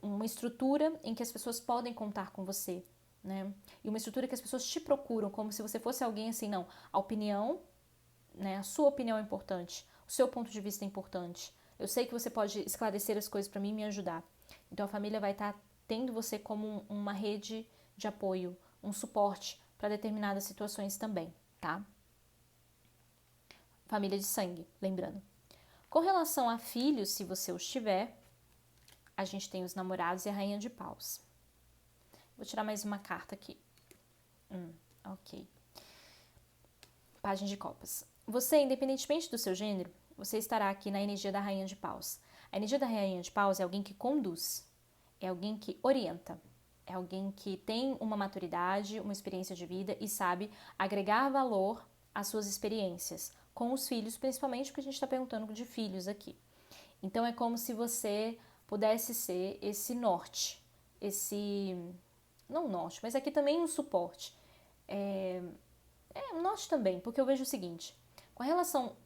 uma estrutura em que as pessoas podem contar com você, né? E uma estrutura que as pessoas te procuram como se você fosse alguém assim, não, a opinião, né? A sua opinião é importante, o seu ponto de vista é importante. Eu sei que você pode esclarecer as coisas para mim e me ajudar. Então a família vai estar tendo você como uma rede de apoio, um suporte para determinadas situações também, tá? Família de sangue, lembrando. Com relação a filhos, se você os tiver, a gente tem os namorados e a rainha de paus. Vou tirar mais uma carta aqui. Ok. Página de copas. Você, independentemente do seu gênero, você estará aqui na energia da rainha de paus. A energia da rainha de paus é alguém que conduz, é alguém que orienta, é alguém que tem uma maturidade, uma experiência de vida e sabe agregar valor às suas experiências, com os filhos, principalmente porque a gente está perguntando de filhos aqui. Então é como se você pudesse ser esse norte, não norte, mas aqui também um suporte. Um norte também, porque eu vejo o seguinte, com a relação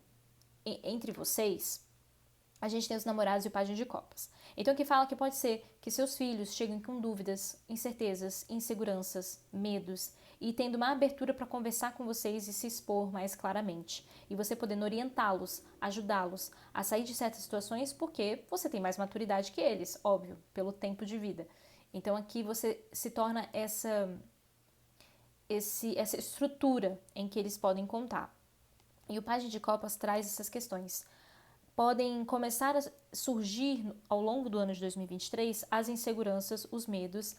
entre vocês, a gente tem os namorados e o pajem de copas. Então aqui fala que pode ser que seus filhos cheguem com dúvidas, incertezas, inseguranças, medos e tendo uma abertura para conversar com vocês e se expor mais claramente. E você podendo orientá-los, ajudá-los a sair de certas situações porque você tem mais maturidade que eles, óbvio, pelo tempo de vida. Então aqui você se torna essa estrutura em que eles podem contar. E o pajem de copas traz essas questões. Podem começar a surgir ao longo do ano de 2023 as inseguranças, os medos,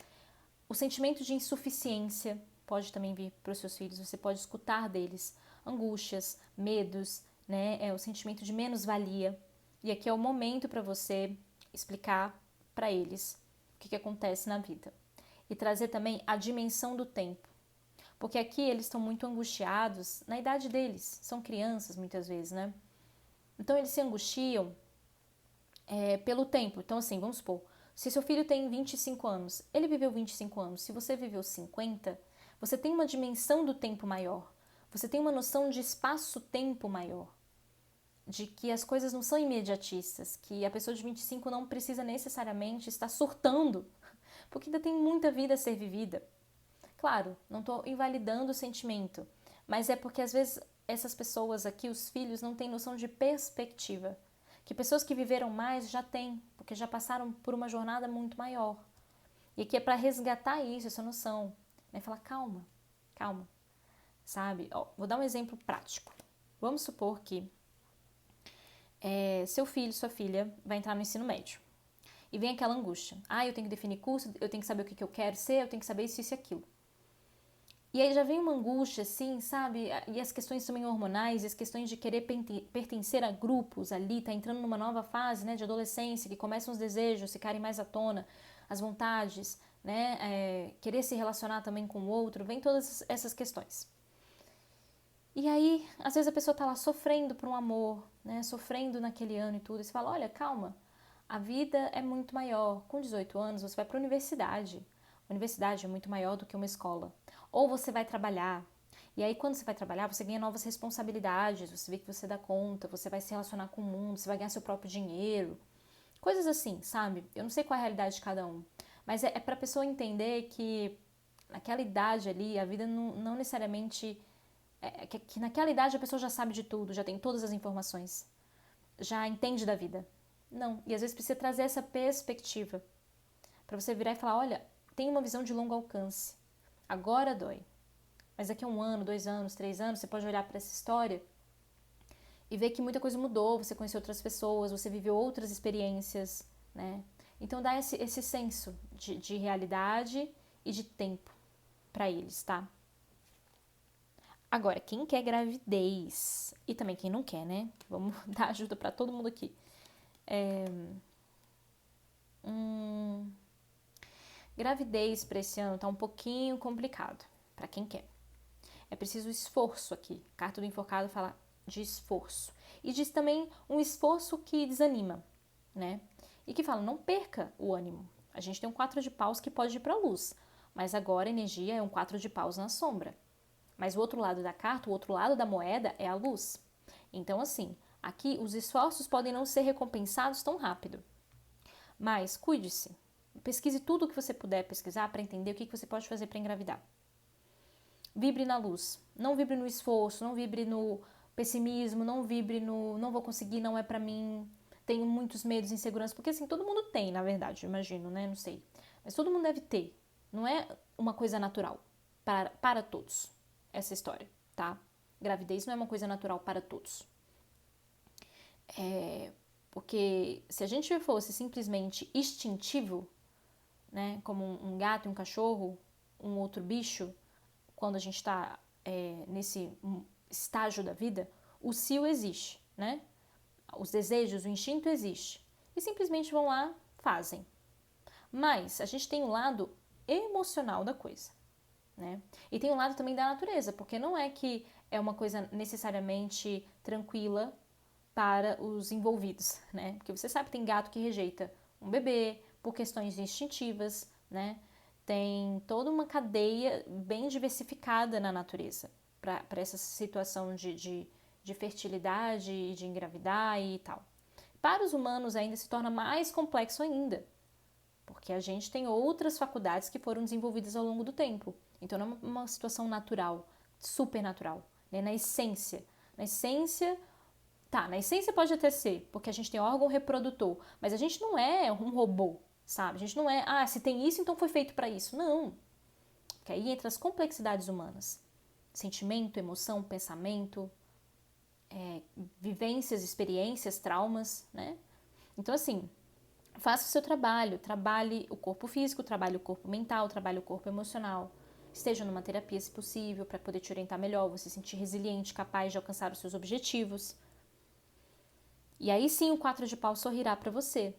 o sentimento de insuficiência pode também vir para os seus filhos, você pode escutar deles, angústias, medos, né? O sentimento de menos-valia. E aqui é o momento para você explicar para eles o que acontece na vida. E trazer também a dimensão do tempo. Porque aqui eles estão muito angustiados na idade deles, são crianças muitas vezes, né? Então eles se angustiam pelo tempo. Então assim, vamos supor, se seu filho tem 25 anos, ele viveu 25 anos, se você viveu 50, você tem uma dimensão do tempo maior, você tem uma noção de espaço-tempo maior, de que as coisas não são imediatistas, que a pessoa de 25 não precisa necessariamente estar surtando, porque ainda tem muita vida a ser vivida. Claro, não estou invalidando o sentimento, mas é porque às vezes essas pessoas aqui, os filhos, não têm noção de perspectiva. Que pessoas que viveram mais já têm, porque já passaram por uma jornada muito maior. E aqui é para resgatar isso, essa noção. Né? Falar, calma, calma, sabe? Ó, vou dar um exemplo prático. Vamos supor que seu filho, sua filha, vai entrar no ensino médio. E vem aquela angústia. Eu tenho que definir curso, eu tenho que saber o que eu quero ser, eu tenho que saber isso, isso e aquilo. E aí já vem uma angústia, assim, sabe? E as questões também hormonais, e as questões de querer pertencer a grupos ali, tá entrando numa nova fase, né, de adolescência, que começam os desejos ficarem mais à tona, as vontades, né, querer se relacionar também com o outro, vem todas essas questões. E aí, às vezes a pessoa tá lá sofrendo por um amor, né, sofrendo naquele ano e tudo, e você fala, olha, calma, a vida é muito maior. Com 18 anos você vai para a universidade. A universidade é muito maior do que uma escola. Ou você vai trabalhar. E aí quando você vai trabalhar, você ganha novas responsabilidades, você vê que você dá conta, você vai se relacionar com o mundo, você vai ganhar seu próprio dinheiro. Coisas assim, sabe? Eu não sei qual é a realidade de cada um. Mas é para a pessoa entender que naquela idade ali, a vida não necessariamente... que naquela idade a pessoa já sabe de tudo, já tem todas as informações. Já entende da vida. Não, e às vezes precisa trazer essa perspectiva para você virar e falar, olha, tem uma visão de longo alcance. Agora dói. Mas daqui a 1 ano, 2 anos, 3 anos, você pode olhar para essa história e ver que muita coisa mudou, você conheceu outras pessoas, você viveu outras experiências, né? Então dá esse senso de realidade e de tempo para eles, tá? Agora, quem quer gravidez e também quem não quer, né? Vamos dar ajuda para todo mundo aqui. Gravidez para esse ano tá um pouquinho complicado para quem quer. É preciso esforço aqui. A carta do enforcado fala de esforço. E diz também um esforço que desanima, né? E que fala, não perca o ânimo. A gente tem um 4 de paus que pode ir para a luz, mas agora a energia é um 4 de paus na sombra. Mas o outro lado da carta, o outro lado da moeda é a luz. Então, assim, aqui os esforços podem não ser recompensados tão rápido. Mas cuide-se. Pesquise tudo o que você puder pesquisar para entender o que você pode fazer para engravidar. Vibre na luz. Não vibre no esforço, não vibre no pessimismo, não vibre no não vou conseguir, não é para mim, tenho muitos medos e inseguranças. Porque assim, todo mundo tem, na verdade, eu imagino, né? Não sei. Mas todo mundo deve ter. Não é uma coisa natural para todos essa história, tá? Gravidez não é uma coisa natural para todos. Porque se a gente fosse simplesmente instintivo, né, como um gato e um cachorro, um outro bicho, quando a gente está nesse estágio da vida, o cio existe, né? Os desejos, o instinto existe. E simplesmente vão lá, fazem. Mas a gente tem o lado emocional da coisa, né? E tem o lado também da natureza, porque não é que é uma coisa necessariamente tranquila para os envolvidos, né? Porque você sabe que tem gato que rejeita um bebê por questões instintivas, né? Tem toda uma cadeia bem diversificada na natureza para essa situação de fertilidade e de engravidar e tal. para os humanos ainda se torna mais complexo ainda, porque a gente tem outras faculdades que foram desenvolvidas ao longo do tempo. Então não é uma situação natural, supernatural, né? Na essência, na essência pode até ser, porque a gente tem órgão reprodutor, mas a gente não é um robô, sabe? A gente não é, se tem isso, então foi feito para isso. Não. Porque aí entra as complexidades humanas. Sentimento, emoção, pensamento, vivências, experiências, traumas, né? Então, assim, faça o seu trabalho, trabalhe o corpo físico, trabalhe o corpo mental, trabalhe o corpo emocional. Esteja numa terapia, se possível, para poder te orientar melhor, você se sentir resiliente, capaz de alcançar os seus objetivos. E aí sim o 4 de paus sorrirá para você.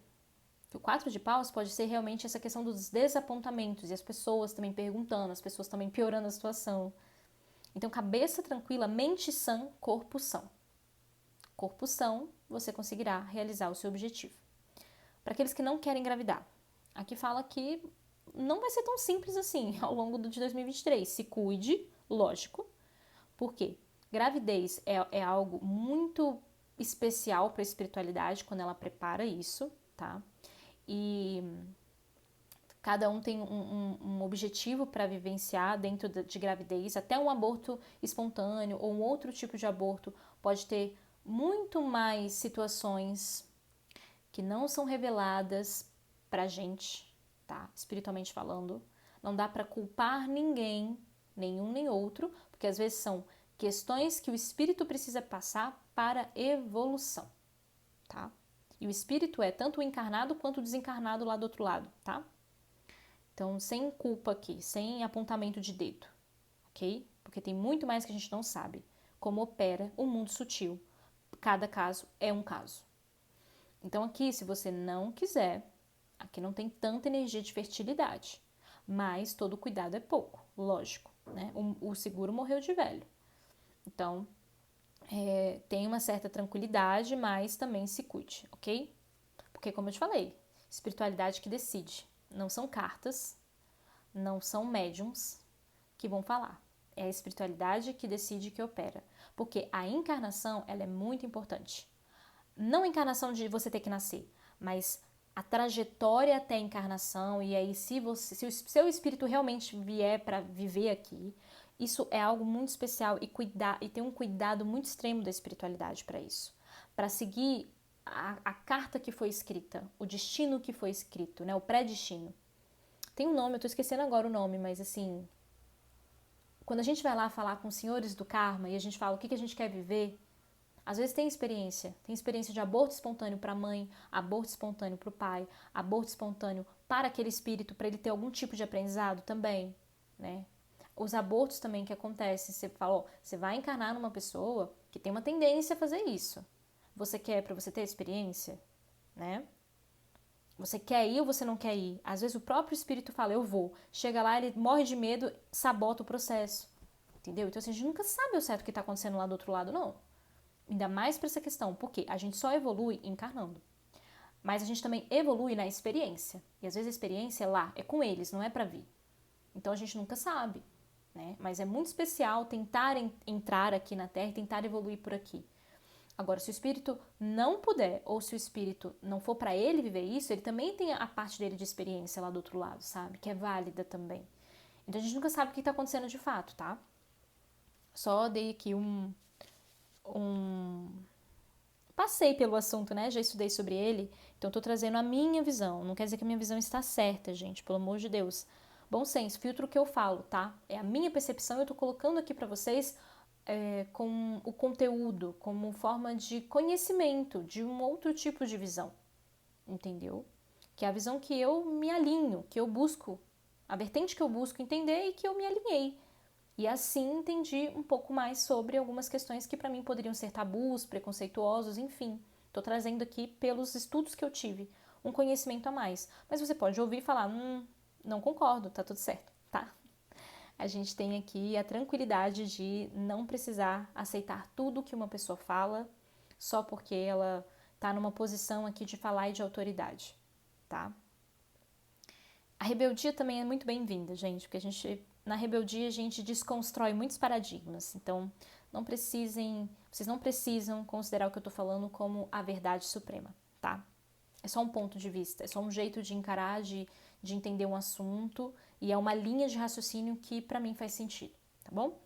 O 4 de paus pode ser realmente essa questão dos desapontamentos e as pessoas também perguntando, as pessoas também piorando a situação. Então, cabeça tranquila, mente sã, corpo são. Corpo são, você conseguirá realizar o seu objetivo. Para aqueles que não querem engravidar, aqui fala que não vai ser tão simples assim ao longo de 2023. Se cuide, lógico. Por quê? Gravidez é algo muito especial para a espiritualidade quando ela prepara isso, tá? E cada um tem um objetivo para vivenciar dentro de gravidez. Até um aborto espontâneo ou um outro tipo de aborto pode ter muito mais situações que não são reveladas pra gente, tá? Espiritualmente falando. Não dá para culpar ninguém, nenhum nem outro, porque às vezes são questões que o espírito precisa passar para evolução, tá? E o espírito é tanto o encarnado quanto o desencarnado lá do outro lado, tá? Então, sem culpa aqui, sem apontamento de dedo, ok? Porque tem muito mais que a gente não sabe. Como opera o mundo sutil. Cada caso é um caso. Então, aqui, se você não quiser, aqui não tem tanta energia de fertilidade. Mas todo cuidado é pouco, lógico, né? O seguro morreu de velho. Então, tem uma certa tranquilidade, mas também se cuide, ok? Porque, como eu te falei, espiritualidade que decide. Não são cartas, não são médiums que vão falar. É a espiritualidade que decide e que opera. Porque a encarnação, ela é muito importante. Não a encarnação de você ter que nascer, mas a trajetória até a encarnação, e aí se o seu espírito realmente vier para viver aqui, isso é algo muito especial e tem um cuidado muito extremo da espiritualidade para isso. Para seguir a carta que foi escrita, o destino que foi escrito, né, o pré-destino. Tem um nome, eu tô esquecendo agora o nome, mas assim, quando a gente vai lá falar com os senhores do karma e a gente fala o que a gente quer viver, às vezes tem experiência de aborto espontâneo para a mãe, aborto espontâneo para o pai, aborto espontâneo para aquele espírito, para ele ter algum tipo de aprendizado também, né? Os abortos também que acontecem, você fala, você vai encarnar numa pessoa que tem uma tendência a fazer isso. Você quer para você ter experiência, né? Você quer ir ou você não quer ir? Às vezes o próprio espírito fala, eu vou. Chega lá, ele morre de medo, sabota o processo. Entendeu? Então assim, a gente nunca sabe o certo que está acontecendo lá do outro lado, não. Ainda mais para essa questão, porque a gente só evolui encarnando. Mas a gente também evolui na experiência. E às vezes a experiência é lá, é com eles, não é para vir. Então a gente nunca sabe, né? Mas é muito especial tentar entrar aqui na Terra e tentar evoluir por aqui. Agora, se o espírito não puder, ou se o espírito não for para ele viver isso, ele também tem a parte dele de experiência lá do outro lado, sabe? Que é válida também. Então a gente nunca sabe o que está acontecendo de fato, tá? Só dei aqui passei pelo assunto, né? Já estudei sobre ele, então tô trazendo a minha visão. Não quer dizer que a minha visão está certa, gente, pelo amor de Deus. Bom senso, filtro o que eu falo, tá? É a minha percepção, eu tô colocando aqui para vocês com o conteúdo, como forma de conhecimento, de um outro tipo de visão, entendeu? Que é a visão que eu me alinho, que eu busco, a vertente que eu busco entender e que eu me alinhei. E assim entendi um pouco mais sobre algumas questões que para mim poderiam ser tabus, preconceituosos, enfim. Estou trazendo aqui pelos estudos que eu tive um conhecimento a mais. Mas você pode ouvir e falar, não concordo, tá tudo certo, tá? A gente tem aqui a tranquilidade de não precisar aceitar tudo que uma pessoa fala só porque ela tá numa posição aqui de falar e de autoridade, tá? A rebeldia também é muito bem-vinda, gente, porque na rebeldia a gente desconstrói muitos paradigmas. Então, vocês não precisam considerar o que eu tô falando como a verdade suprema, tá? tá? É só um ponto de vista, é só um jeito de encarar, de entender um assunto, e é uma linha de raciocínio que pra mim faz sentido, tá bom?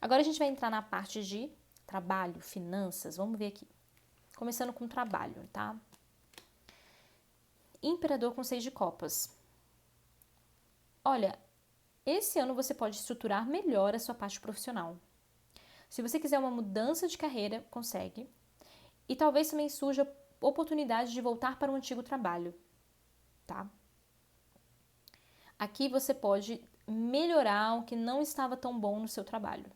Agora a gente vai entrar na parte de trabalho, finanças, vamos ver aqui. Começando com trabalho, tá? Imperador com 6 de copas. Olha, esse ano você pode estruturar melhor a sua parte profissional. Se você quiser uma mudança de carreira, consegue. E talvez também surja oportunidade de voltar para um antigo trabalho, tá? Aqui você pode melhorar o que não estava tão bom no seu trabalho.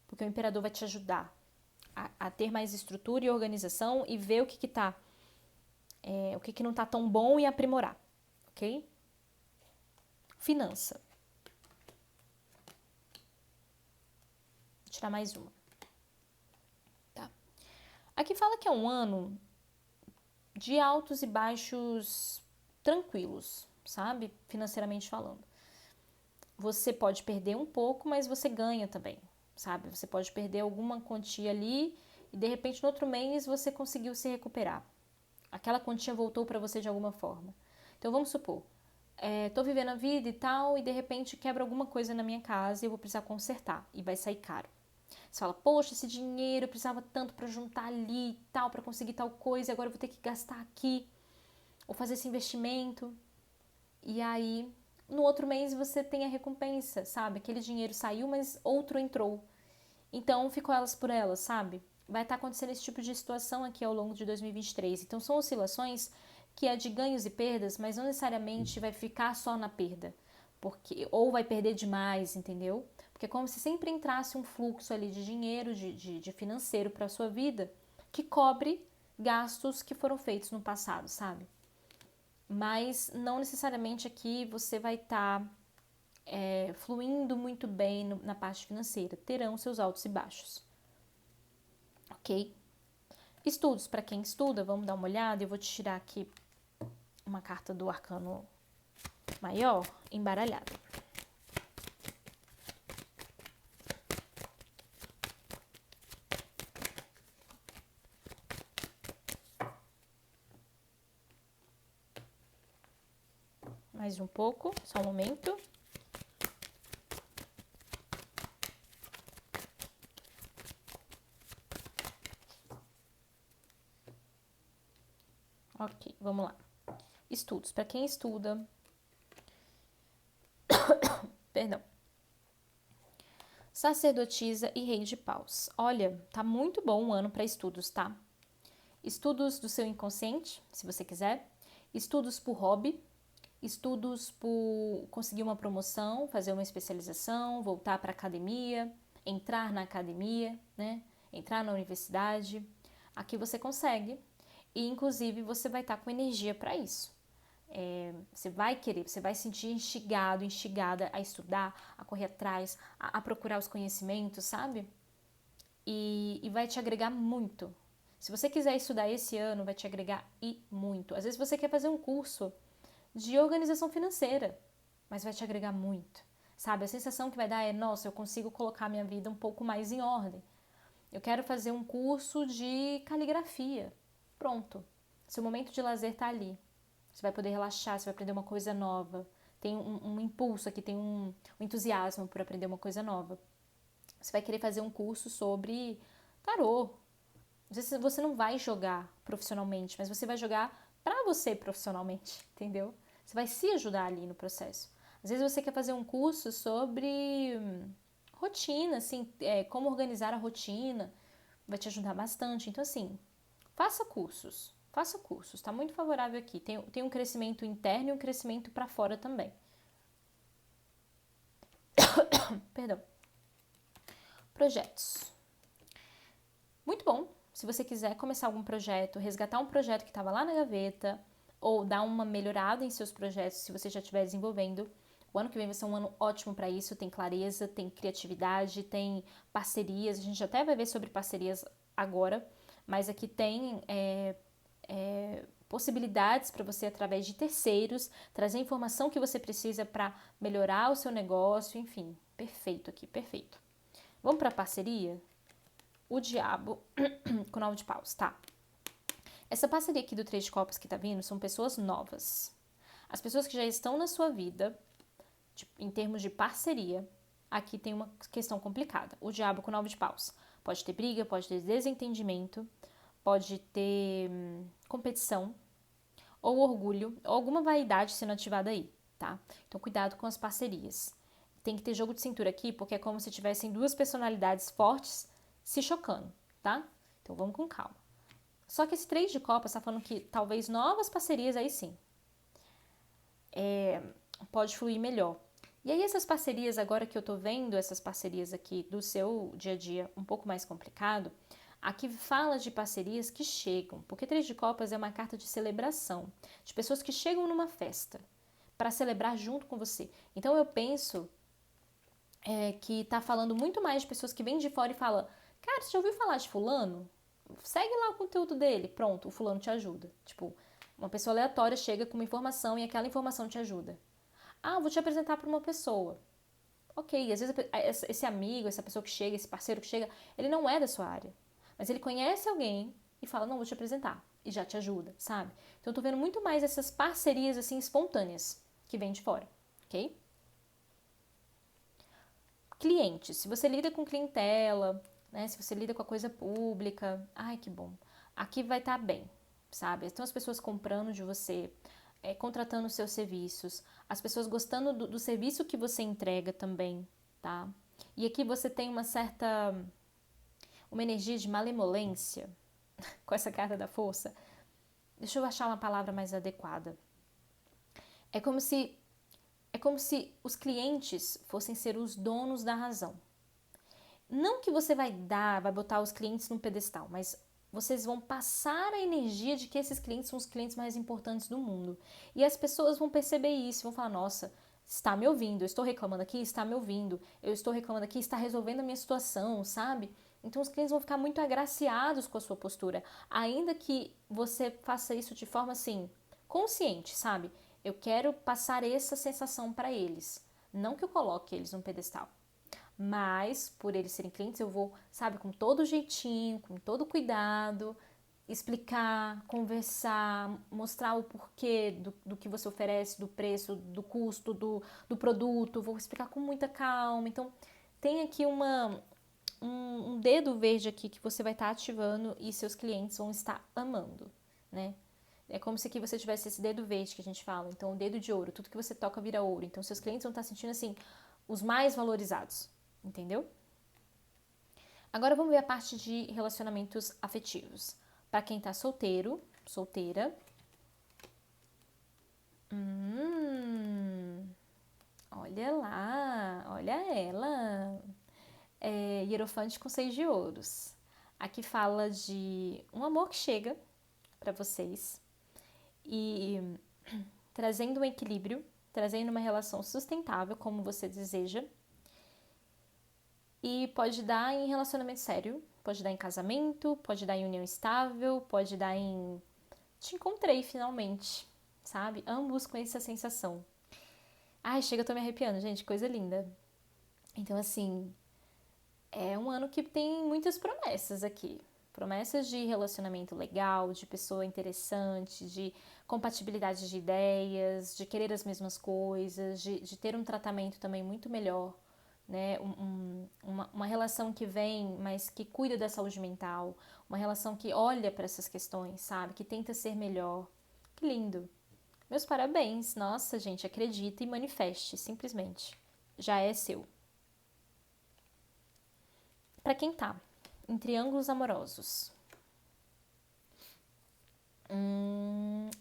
Porque o imperador vai te ajudar a ter mais estrutura e organização e ver o que tá, o que não tá tão bom e aprimorar, ok? Finança. Vou tirar mais uma. Tá. Aqui fala que é um ano de altos e baixos tranquilos, sabe? Financeiramente falando. Você pode perder um pouco, mas você ganha também, sabe? Você pode perder alguma quantia ali e de repente no outro mês você conseguiu se recuperar. Aquela quantia voltou para você de alguma forma. Então vamos supor, tô vivendo a vida e tal, e de repente quebra alguma coisa na minha casa e eu vou precisar consertar e vai sair caro. Você fala, poxa, esse dinheiro eu precisava tanto para juntar ali e tal, para conseguir tal coisa, agora eu vou ter que gastar aqui, ou fazer esse investimento. E aí, no outro mês você tem a recompensa, sabe? Aquele dinheiro saiu, mas outro entrou. Então, ficou elas por elas, sabe? Vai estar acontecendo esse tipo de situação aqui ao longo de 2023. Então, são oscilações que é de ganhos e perdas, mas não necessariamente vai ficar só na perda. Porque, ou vai perder demais, entendeu? Porque é como se sempre entrasse um fluxo ali de dinheiro, de financeiro para a sua vida, que cobre gastos que foram feitos no passado, sabe? Mas não necessariamente aqui você vai estar fluindo muito bem na parte financeira. Terão seus altos e baixos. Ok? Estudos. Para quem estuda, vamos dar uma olhada. Eu vou te tirar aqui uma carta do arcano maior embaralhada. Mais um pouco, só um momento. Ok, vamos lá. Estudos. Para quem estuda... Perdão. Sacerdotisa e rei de paus. Olha, tá muito bom o ano para estudos, tá? Estudos do seu inconsciente, se você quiser. Estudos por hobby. Estudos por conseguir uma promoção, fazer uma especialização, voltar para a academia, entrar na academia, né? Entrar na universidade. Aqui você consegue e, inclusive, você vai estar com energia para isso. Você vai querer, você vai sentir instigado, instigada a estudar, a correr atrás, a procurar os conhecimentos, sabe? E vai te agregar muito. Se você quiser estudar esse ano, vai te agregar e muito. Às vezes você quer fazer um curso de organização financeira, mas vai te agregar muito, sabe? A sensação que vai dar é, nossa, eu consigo colocar minha vida um pouco mais em ordem. Eu quero fazer um curso de caligrafia. Pronto. Seu momento de lazer tá ali. Você vai poder relaxar, você vai aprender uma coisa nova. Tem um impulso aqui, tem um entusiasmo por aprender uma coisa nova. Você vai querer fazer um curso sobre tarô. Às vezes você não vai jogar profissionalmente, mas você vai jogar para você profissionalmente, entendeu? Você vai se ajudar ali no processo. Às vezes você quer fazer um curso sobre rotina, assim, como organizar a rotina, vai te ajudar bastante. Então, assim, faça cursos, tá muito favorável aqui. Tem um crescimento interno e um crescimento para fora também. Perdão. Projetos. Muito bom. Se você quiser começar algum projeto, resgatar um projeto que estava lá na gaveta, ou dar uma melhorada em seus projetos se você já estiver desenvolvendo, o ano que vem vai ser um ano ótimo para isso. Tem clareza, tem criatividade, tem parcerias. A gente até vai ver sobre parcerias agora, mas aqui tem possibilidades para você, através de terceiros, trazer a informação que você precisa para melhorar o seu negócio, enfim. Perfeito aqui, perfeito. Vamos para a parceria? O diabo com 9 de paus, tá? Essa parceria aqui do Três de Copas que tá vindo são pessoas novas. As pessoas que já estão na sua vida, em termos de parceria, aqui tem uma questão complicada. O diabo com 9 de paus. Pode ter briga, pode ter desentendimento, pode ter competição, ou orgulho, ou alguma vaidade sendo ativada aí, tá? Então, cuidado com as parcerias. Tem que ter jogo de cintura aqui, porque é como se tivessem duas personalidades fortes se chocando, tá? Então, vamos com calma. Só que esse 3 de copas está falando que talvez novas parcerias aí sim. Pode fluir melhor. E aí essas parcerias, agora que eu tô vendo essas parcerias aqui do seu dia a dia um pouco mais complicado, aqui fala de parcerias que chegam, porque 3 de copas é uma carta de celebração, de pessoas que chegam numa festa para celebrar junto com você. Então eu penso que tá falando muito mais de pessoas que vêm de fora e falam, cara, você já ouviu falar de fulano? Segue lá o conteúdo dele, pronto, o fulano te ajuda. Tipo, uma pessoa aleatória chega com uma informação e aquela informação te ajuda. Ah, vou te apresentar para uma pessoa. Ok, às vezes esse amigo, essa pessoa que chega, esse parceiro que chega, ele não é da sua área. Mas ele conhece alguém e fala, não, vou te apresentar. E já te ajuda, sabe? Então eu tô vendo muito mais essas parcerias, assim, espontâneas que vêm de fora, ok? Clientes, se você lida com clientela, né? Se você lida com a coisa pública, ai que bom. Aqui vai estar bem, sabe? Então as pessoas comprando de você, contratando os seus serviços, as pessoas gostando do serviço que você entrega também, tá? E aqui você tem uma energia de malemolência com essa carta da força. Deixa eu achar uma palavra mais adequada. É como se os clientes fossem ser os donos da razão. Não que você vai botar os clientes num pedestal, mas vocês vão passar a energia de que esses clientes são os clientes mais importantes do mundo. E as pessoas vão perceber isso, vão falar, nossa, está me ouvindo, eu estou reclamando aqui, está me ouvindo, eu estou reclamando aqui, está resolvendo a minha situação, sabe? Então os clientes vão ficar muito agraciados com a sua postura, ainda que você faça isso de forma assim, consciente, sabe? Eu quero passar essa sensação para eles, não que eu coloque eles num pedestal. Mas, por eles serem clientes, eu vou, sabe, com todo jeitinho, com todo cuidado, explicar, conversar, mostrar o porquê do que você oferece, do preço, do custo do produto, vou explicar com muita calma. Então, tem aqui um dedo verde aqui que você vai estar ativando e seus clientes vão estar amando, né? É como se aqui você tivesse esse dedo verde que a gente fala, então o dedo de ouro, tudo que você toca vira ouro. Então, seus clientes vão estar sentindo, assim, os mais valorizados. Entendeu? Agora vamos ver a parte de relacionamentos afetivos. Para quem tá solteiro, solteira. Olha lá, olha ela. Hierofante com 6 de ouros. Aqui fala de um amor que chega para vocês e trazendo um equilíbrio, trazendo uma relação sustentável como você deseja. E pode dar em relacionamento sério, pode dar em casamento, pode dar em união estável, pode dar em te encontrei finalmente, sabe? Ambos com essa sensação. Ai, chega, eu tô me arrepiando, gente, coisa linda. Então, assim, é um ano que tem muitas promessas aqui. Promessas de relacionamento legal, de pessoa interessante, de compatibilidade de ideias, de querer as mesmas coisas, de ter um tratamento também muito melhor, né? Uma relação que vem, mas que cuida da saúde mental, uma relação que olha para essas questões, sabe? Que tenta ser melhor. Que lindo! Meus parabéns! Nossa, gente, acredita e manifeste, simplesmente. Já é seu. Para quem tá em triângulos amorosos.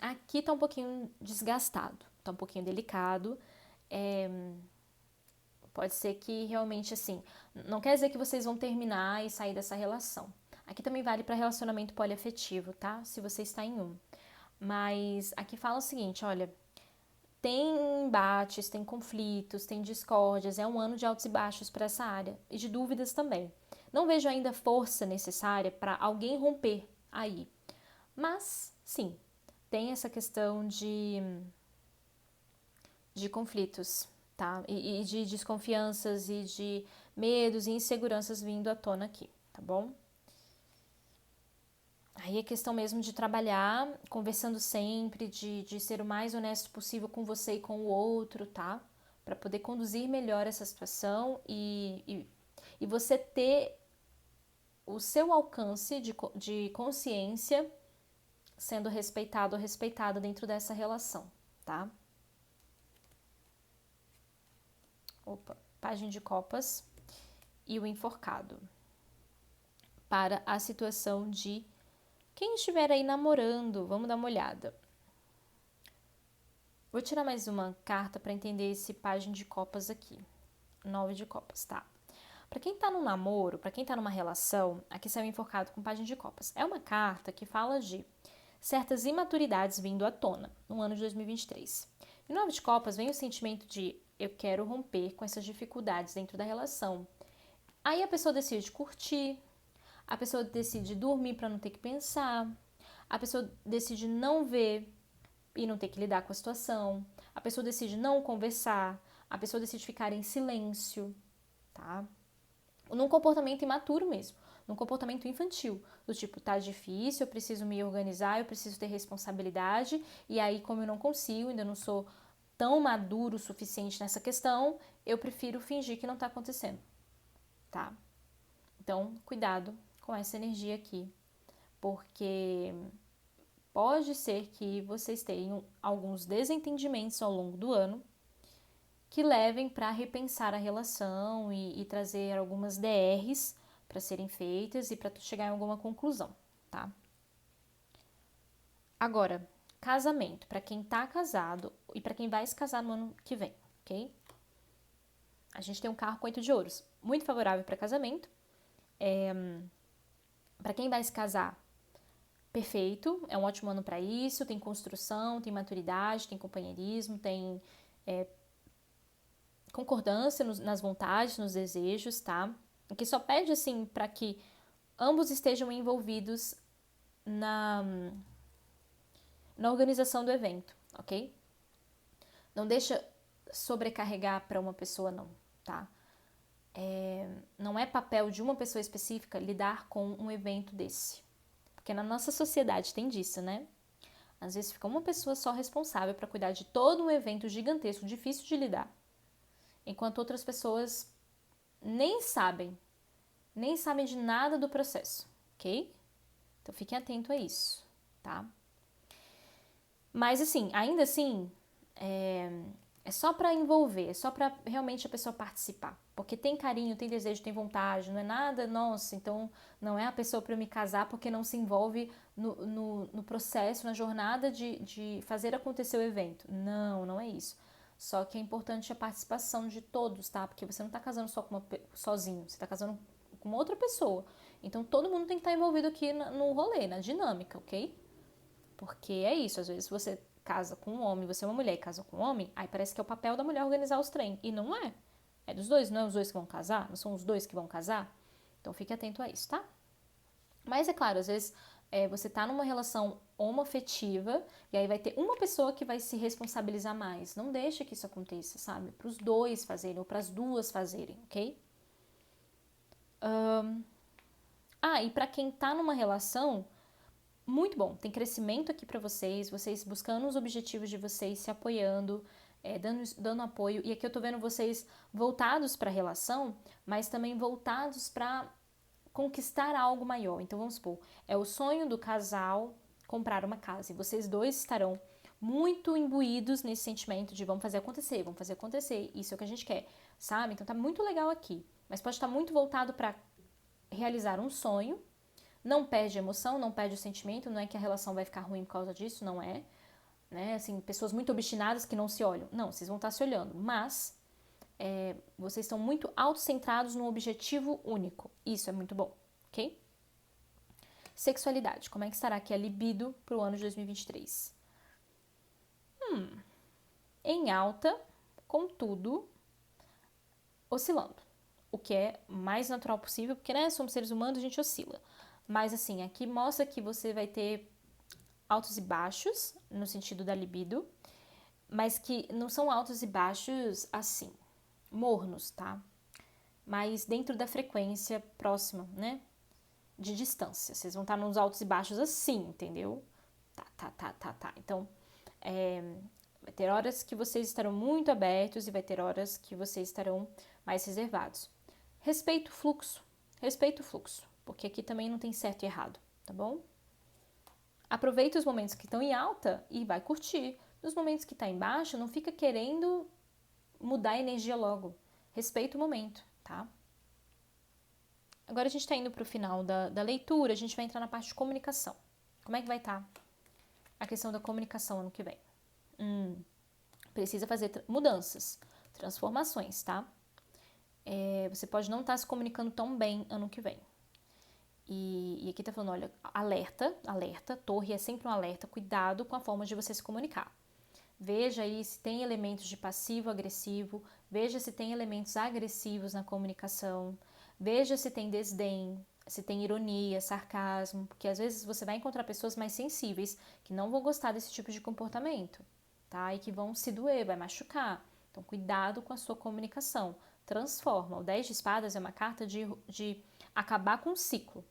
Aqui tá um pouquinho desgastado, tá um pouquinho delicado. Pode ser que realmente, assim, não quer dizer que vocês vão terminar e sair dessa relação. Aqui também vale para relacionamento poliafetivo, tá? Se você está em um. Mas aqui fala o seguinte, olha, tem embates, tem conflitos, tem discórdias, é um ano de altos e baixos para essa área e de dúvidas também. Não vejo ainda força necessária para alguém romper aí. Mas, sim, tem essa questão de conflitos, tá? E de desconfianças e de medos e inseguranças vindo à tona aqui, tá bom? Aí é questão mesmo de trabalhar, conversando sempre, de ser o mais honesto possível com você e com o outro, tá? Para poder conduzir melhor essa situação e você ter o seu alcance de consciência sendo respeitado ou respeitada dentro dessa relação, tá? Opa, página de copas e o enforcado. Para a situação de quem estiver aí namorando, vamos dar uma olhada. Vou tirar mais uma carta para entender esse página de copas aqui. 9 de copas, tá? Para quem tá no namoro, para quem tá numa relação, aqui saiu enforcado com página de copas. É uma carta que fala de certas imaturidades vindo à tona no ano de 2023. E 9 de copas vem o sentimento de eu quero romper com essas dificuldades dentro da relação. Aí a pessoa decide curtir, a pessoa decide dormir para não ter que pensar, a pessoa decide não ver e não ter que lidar com a situação, a pessoa decide não conversar, a pessoa decide ficar em silêncio, tá? Num comportamento imaturo mesmo, num comportamento infantil, do tipo, tá difícil, eu preciso me organizar, eu preciso ter responsabilidade, e aí como eu não consigo, ainda não sou tão maduro o suficiente nessa questão, eu prefiro fingir que não tá acontecendo, tá? Então, cuidado com essa energia aqui, porque pode ser que vocês tenham alguns desentendimentos ao longo do ano que levem para repensar a relação e trazer algumas DRs para serem feitas e para chegar em alguma conclusão, tá? Agora, casamento, para quem tá casado e para quem vai se casar no ano que vem, ok? A gente tem um carro com 8 de ouros, muito favorável para casamento. Para quem vai se casar, perfeito, é um ótimo ano para isso, tem construção, tem maturidade, tem companheirismo, tem concordância nas vontades, nos desejos, tá? O que só pede, assim, para que ambos estejam envolvidos na organização do evento, ok? Não deixa sobrecarregar para uma pessoa, não, tá? Não é papel de uma pessoa específica lidar com um evento desse. Porque na nossa sociedade tem disso, né? Às vezes fica uma pessoa só responsável para cuidar de todo um evento gigantesco, difícil de lidar. Enquanto outras pessoas nem sabem de nada do processo, ok? Então fiquem atentos a isso, tá? Mas assim, ainda assim, é só para envolver, é só para realmente a pessoa participar. Porque tem carinho, tem desejo, tem vontade, não é nada, nossa, então não é a pessoa para eu me casar porque não se envolve no processo, na jornada de fazer acontecer o evento. Não, não é isso. Só que é importante a participação de todos, tá? Porque você não tá casando só com sozinho, você tá casando com outra pessoa. Então todo mundo tem que estar envolvido aqui no rolê, na dinâmica, ok? Porque é isso, às vezes você casa com um homem, você é uma mulher e casa com um homem, aí parece que é o papel da mulher organizar os trem. E não é. É dos dois, não é os dois que vão casar? Não são os dois que vão casar? Então fique atento a isso, tá? Mas é claro, às vezes você tá numa relação homoafetiva e aí vai ter uma pessoa que vai se responsabilizar mais. Não deixa que isso aconteça, sabe? Para os dois fazerem ou para as duas fazerem, ok? E para quem tá numa relação, muito bom, tem crescimento aqui para vocês buscando os objetivos de vocês, se apoiando, dando apoio. E aqui eu tô vendo vocês voltados para a relação, mas também voltados para conquistar algo maior. Então vamos supor, é o sonho do casal comprar uma casa e vocês dois estarão muito imbuídos nesse sentimento de vamos fazer acontecer, isso é o que a gente quer, sabe? Então tá muito legal aqui, mas pode estar muito voltado para realizar um sonho. Não perde emoção, não perde o sentimento, não é que a relação vai ficar ruim por causa disso, não é. Né? Assim, pessoas muito obstinadas que não se olham. Não, vocês vão estar se olhando, mas vocês estão muito autocentrados num objetivo único. Isso é muito bom, ok? Sexualidade, como é que estará aqui a libido para o ano de 2023? Em alta, contudo, oscilando. O que é mais natural possível, porque né, somos seres humanos, a gente oscila. Mas assim, aqui mostra que você vai ter altos e baixos, no sentido da libido, mas que não são altos e baixos assim, mornos, tá? Mas dentro da frequência próxima, né? de distância. Vocês vão estar nos altos e baixos assim, entendeu? Tá. Então, vai ter horas que vocês estarão muito abertos e vai ter horas que vocês estarão mais reservados. Respeita o fluxo, porque aqui também não tem certo e errado, tá bom? Aproveita os momentos que estão em alta e vai curtir. Nos momentos que está em baixa, não fica querendo mudar a energia logo. Respeita o momento, tá? Agora a gente está indo para o final da leitura, a gente vai entrar na parte de comunicação. Como é que vai estar a questão da comunicação ano que vem? Precisa fazer mudanças, transformações, tá? Você pode não estar se comunicando tão bem ano que vem. E aqui tá falando, olha, alerta, torre é sempre um alerta, cuidado com a forma de você se comunicar. Veja aí se tem elementos de passivo-agressivo, veja se tem elementos agressivos na comunicação, veja se tem desdém, se tem ironia, sarcasmo, porque às vezes você vai encontrar pessoas mais sensíveis que não vão gostar desse tipo de comportamento, tá? E que vão se doer, vai machucar. Então, cuidado com a sua comunicação. Transforma. O 10 de espadas é uma carta de acabar com um ciclo.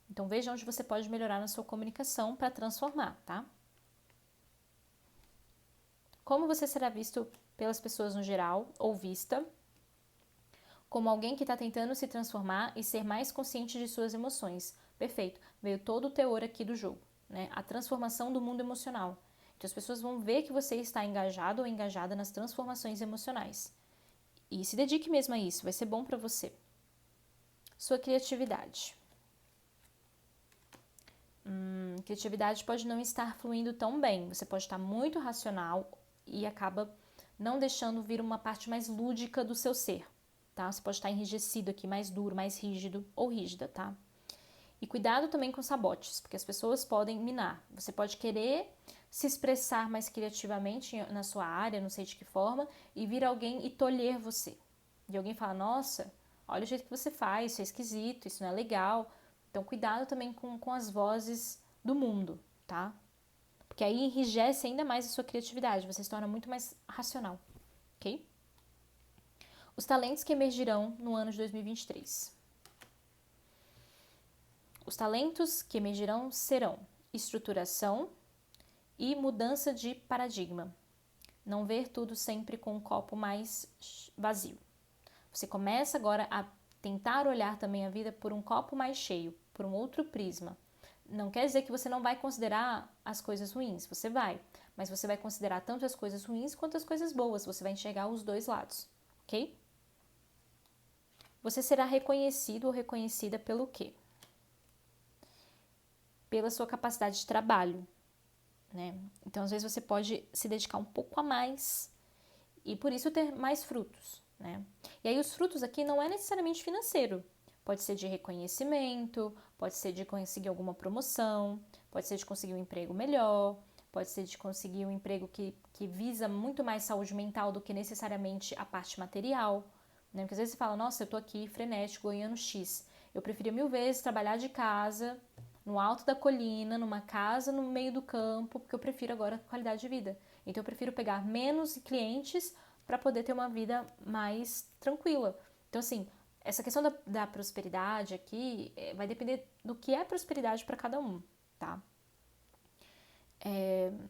Então, veja onde você pode melhorar na sua comunicação para transformar, tá? Como você será visto pelas pessoas no geral, ou vista, como alguém que está tentando se transformar e ser mais consciente de suas emoções. Perfeito. Veio todo o teor aqui do jogo, né? A transformação do mundo emocional. Então, as pessoas vão ver que você está engajado ou engajada nas transformações emocionais. E se dedique mesmo a isso, vai ser bom para você. Sua criatividade. Criatividade pode não estar fluindo tão bem. Você pode estar muito racional e acaba não deixando vir uma parte mais lúdica do seu ser, tá? Você pode estar enrijecido aqui, mais duro, mais rígido ou rígida, tá? E cuidado também com sabotes, porque as pessoas podem minar. Você pode querer se expressar mais criativamente na sua área, não sei de que forma, e vir alguém e tolher você. E alguém fala, nossa, olha o jeito que você faz, isso é esquisito, isso não é legal. Então, cuidado também com as vozes do mundo, tá? Porque aí enrijece ainda mais a sua criatividade, você se torna muito mais racional, ok? Os talentos que emergirão no ano de 2023. Os talentos que emergirão serão estruturação e mudança de paradigma. Não ver tudo sempre com um copo mais vazio. Você começa agora a tentar olhar também a vida por um copo mais cheio, por um outro prisma. Não quer dizer que você não vai considerar as coisas ruins, você vai, mas você vai considerar tanto as coisas ruins quanto as coisas boas, você vai enxergar os dois lados, ok? Você será reconhecido ou reconhecida pelo quê? Pela sua capacidade de trabalho, né? Então, às vezes você pode se dedicar um pouco a mais e por isso ter mais frutos, né? E aí os frutos aqui não é necessariamente financeiro. Pode ser de reconhecimento, pode ser de conseguir alguma promoção, pode ser de conseguir um emprego melhor, pode ser de conseguir um emprego que visa muito mais saúde mental do que necessariamente a parte material, né? Porque às vezes você fala, nossa, eu tô aqui frenético, ganhando X. Eu preferia 1000 vezes trabalhar de casa, no alto da colina, numa casa no meio do campo, porque eu prefiro agora qualidade de vida. Então eu prefiro pegar menos clientes para poder ter uma vida mais tranquila. Então assim, essa questão da prosperidade aqui vai depender do que é prosperidade para cada um, tá?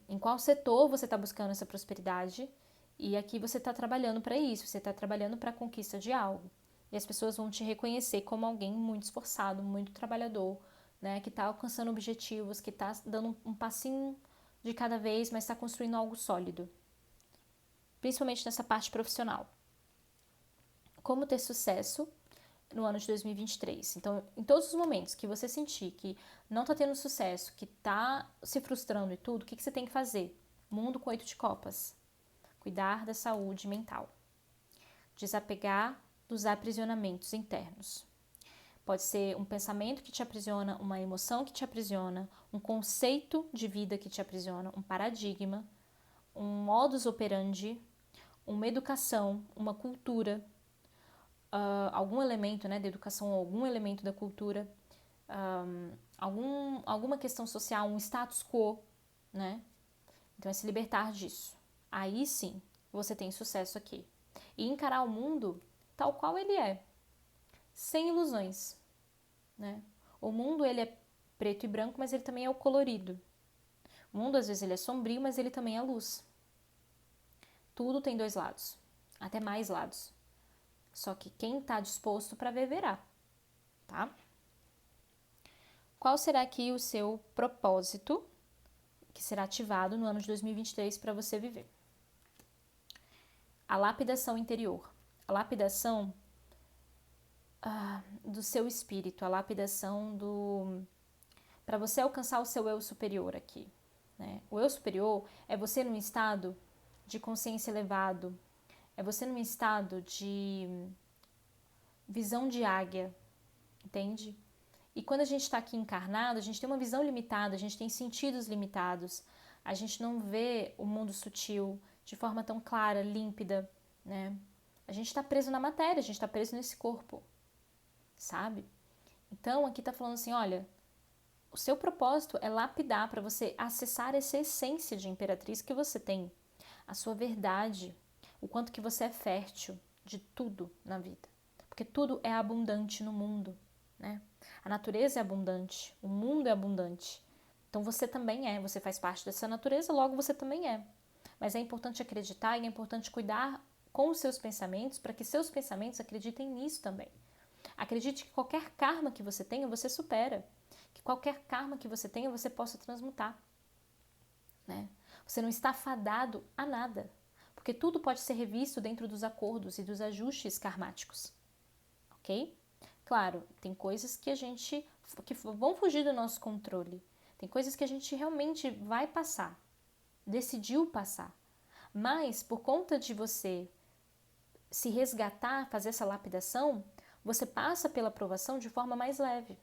Em qual setor você está buscando essa prosperidade e aqui você está trabalhando para isso, você está trabalhando para a conquista de algo. E as pessoas vão te reconhecer como alguém muito esforçado, muito trabalhador, né? Que está alcançando objetivos, que está dando um passinho de cada vez, mas está construindo algo sólido. Principalmente nessa parte profissional. Como ter sucesso no ano de 2023. Então, em todos os momentos que você sentir que não está tendo sucesso, que está se frustrando e tudo, o que você tem que fazer? Mundo com 8 de copas. Cuidar da saúde mental. Desapegar dos aprisionamentos internos. Pode ser um pensamento que te aprisiona, uma emoção que te aprisiona, um conceito de vida que te aprisiona, um paradigma, um modus operandi, uma educação, uma cultura, algum elemento, né, da educação, algum elemento da cultura, alguma questão social, um status quo, né? Então é se libertar disso. Aí sim, você tem sucesso aqui. E encarar o mundo tal qual ele é, sem ilusões, né? O mundo, ele é preto e branco, mas ele também é o colorido. O mundo, às vezes, ele é sombrio, mas ele também é luz. Tudo tem dois lados, até mais lados. Só que quem está disposto para ver, verá, tá? Qual será aqui o seu propósito que será ativado no ano de 2023 para você viver? A lapidação interior. A lapidação do seu espírito, a lapidação para você alcançar o seu eu superior aqui. Né? O eu superior é você num estado de consciência elevado, é você num estado de visão de águia, entende? E quando a gente está aqui encarnado, a gente tem uma visão limitada, a gente tem sentidos limitados, a gente não vê o mundo sutil de forma tão clara, límpida, né? A gente está preso na matéria, a gente está preso nesse corpo, sabe? Então, aqui está falando assim, olha, o seu propósito é lapidar para você acessar essa essência de imperatriz que você tem, a sua verdade, o quanto que você é fértil de tudo na vida. Porque tudo é abundante no mundo, né? A natureza é abundante, o mundo é abundante. Então você também é, você faz parte dessa natureza, logo você também é. Mas é importante acreditar e é importante cuidar com os seus pensamentos para que seus pensamentos acreditem nisso também. Acredite que qualquer karma que você tenha, você supera. Que qualquer karma que você tenha, você possa transmutar. Né? Você não está fadado a nada, porque tudo pode ser revisto dentro dos acordos e dos ajustes karmáticos. Ok? Claro, tem coisas que que vão fugir do nosso controle. Tem coisas que a gente realmente vai passar, decidiu passar. Mas por conta de você se resgatar, fazer essa lapidação, você passa pela provação de forma mais leve.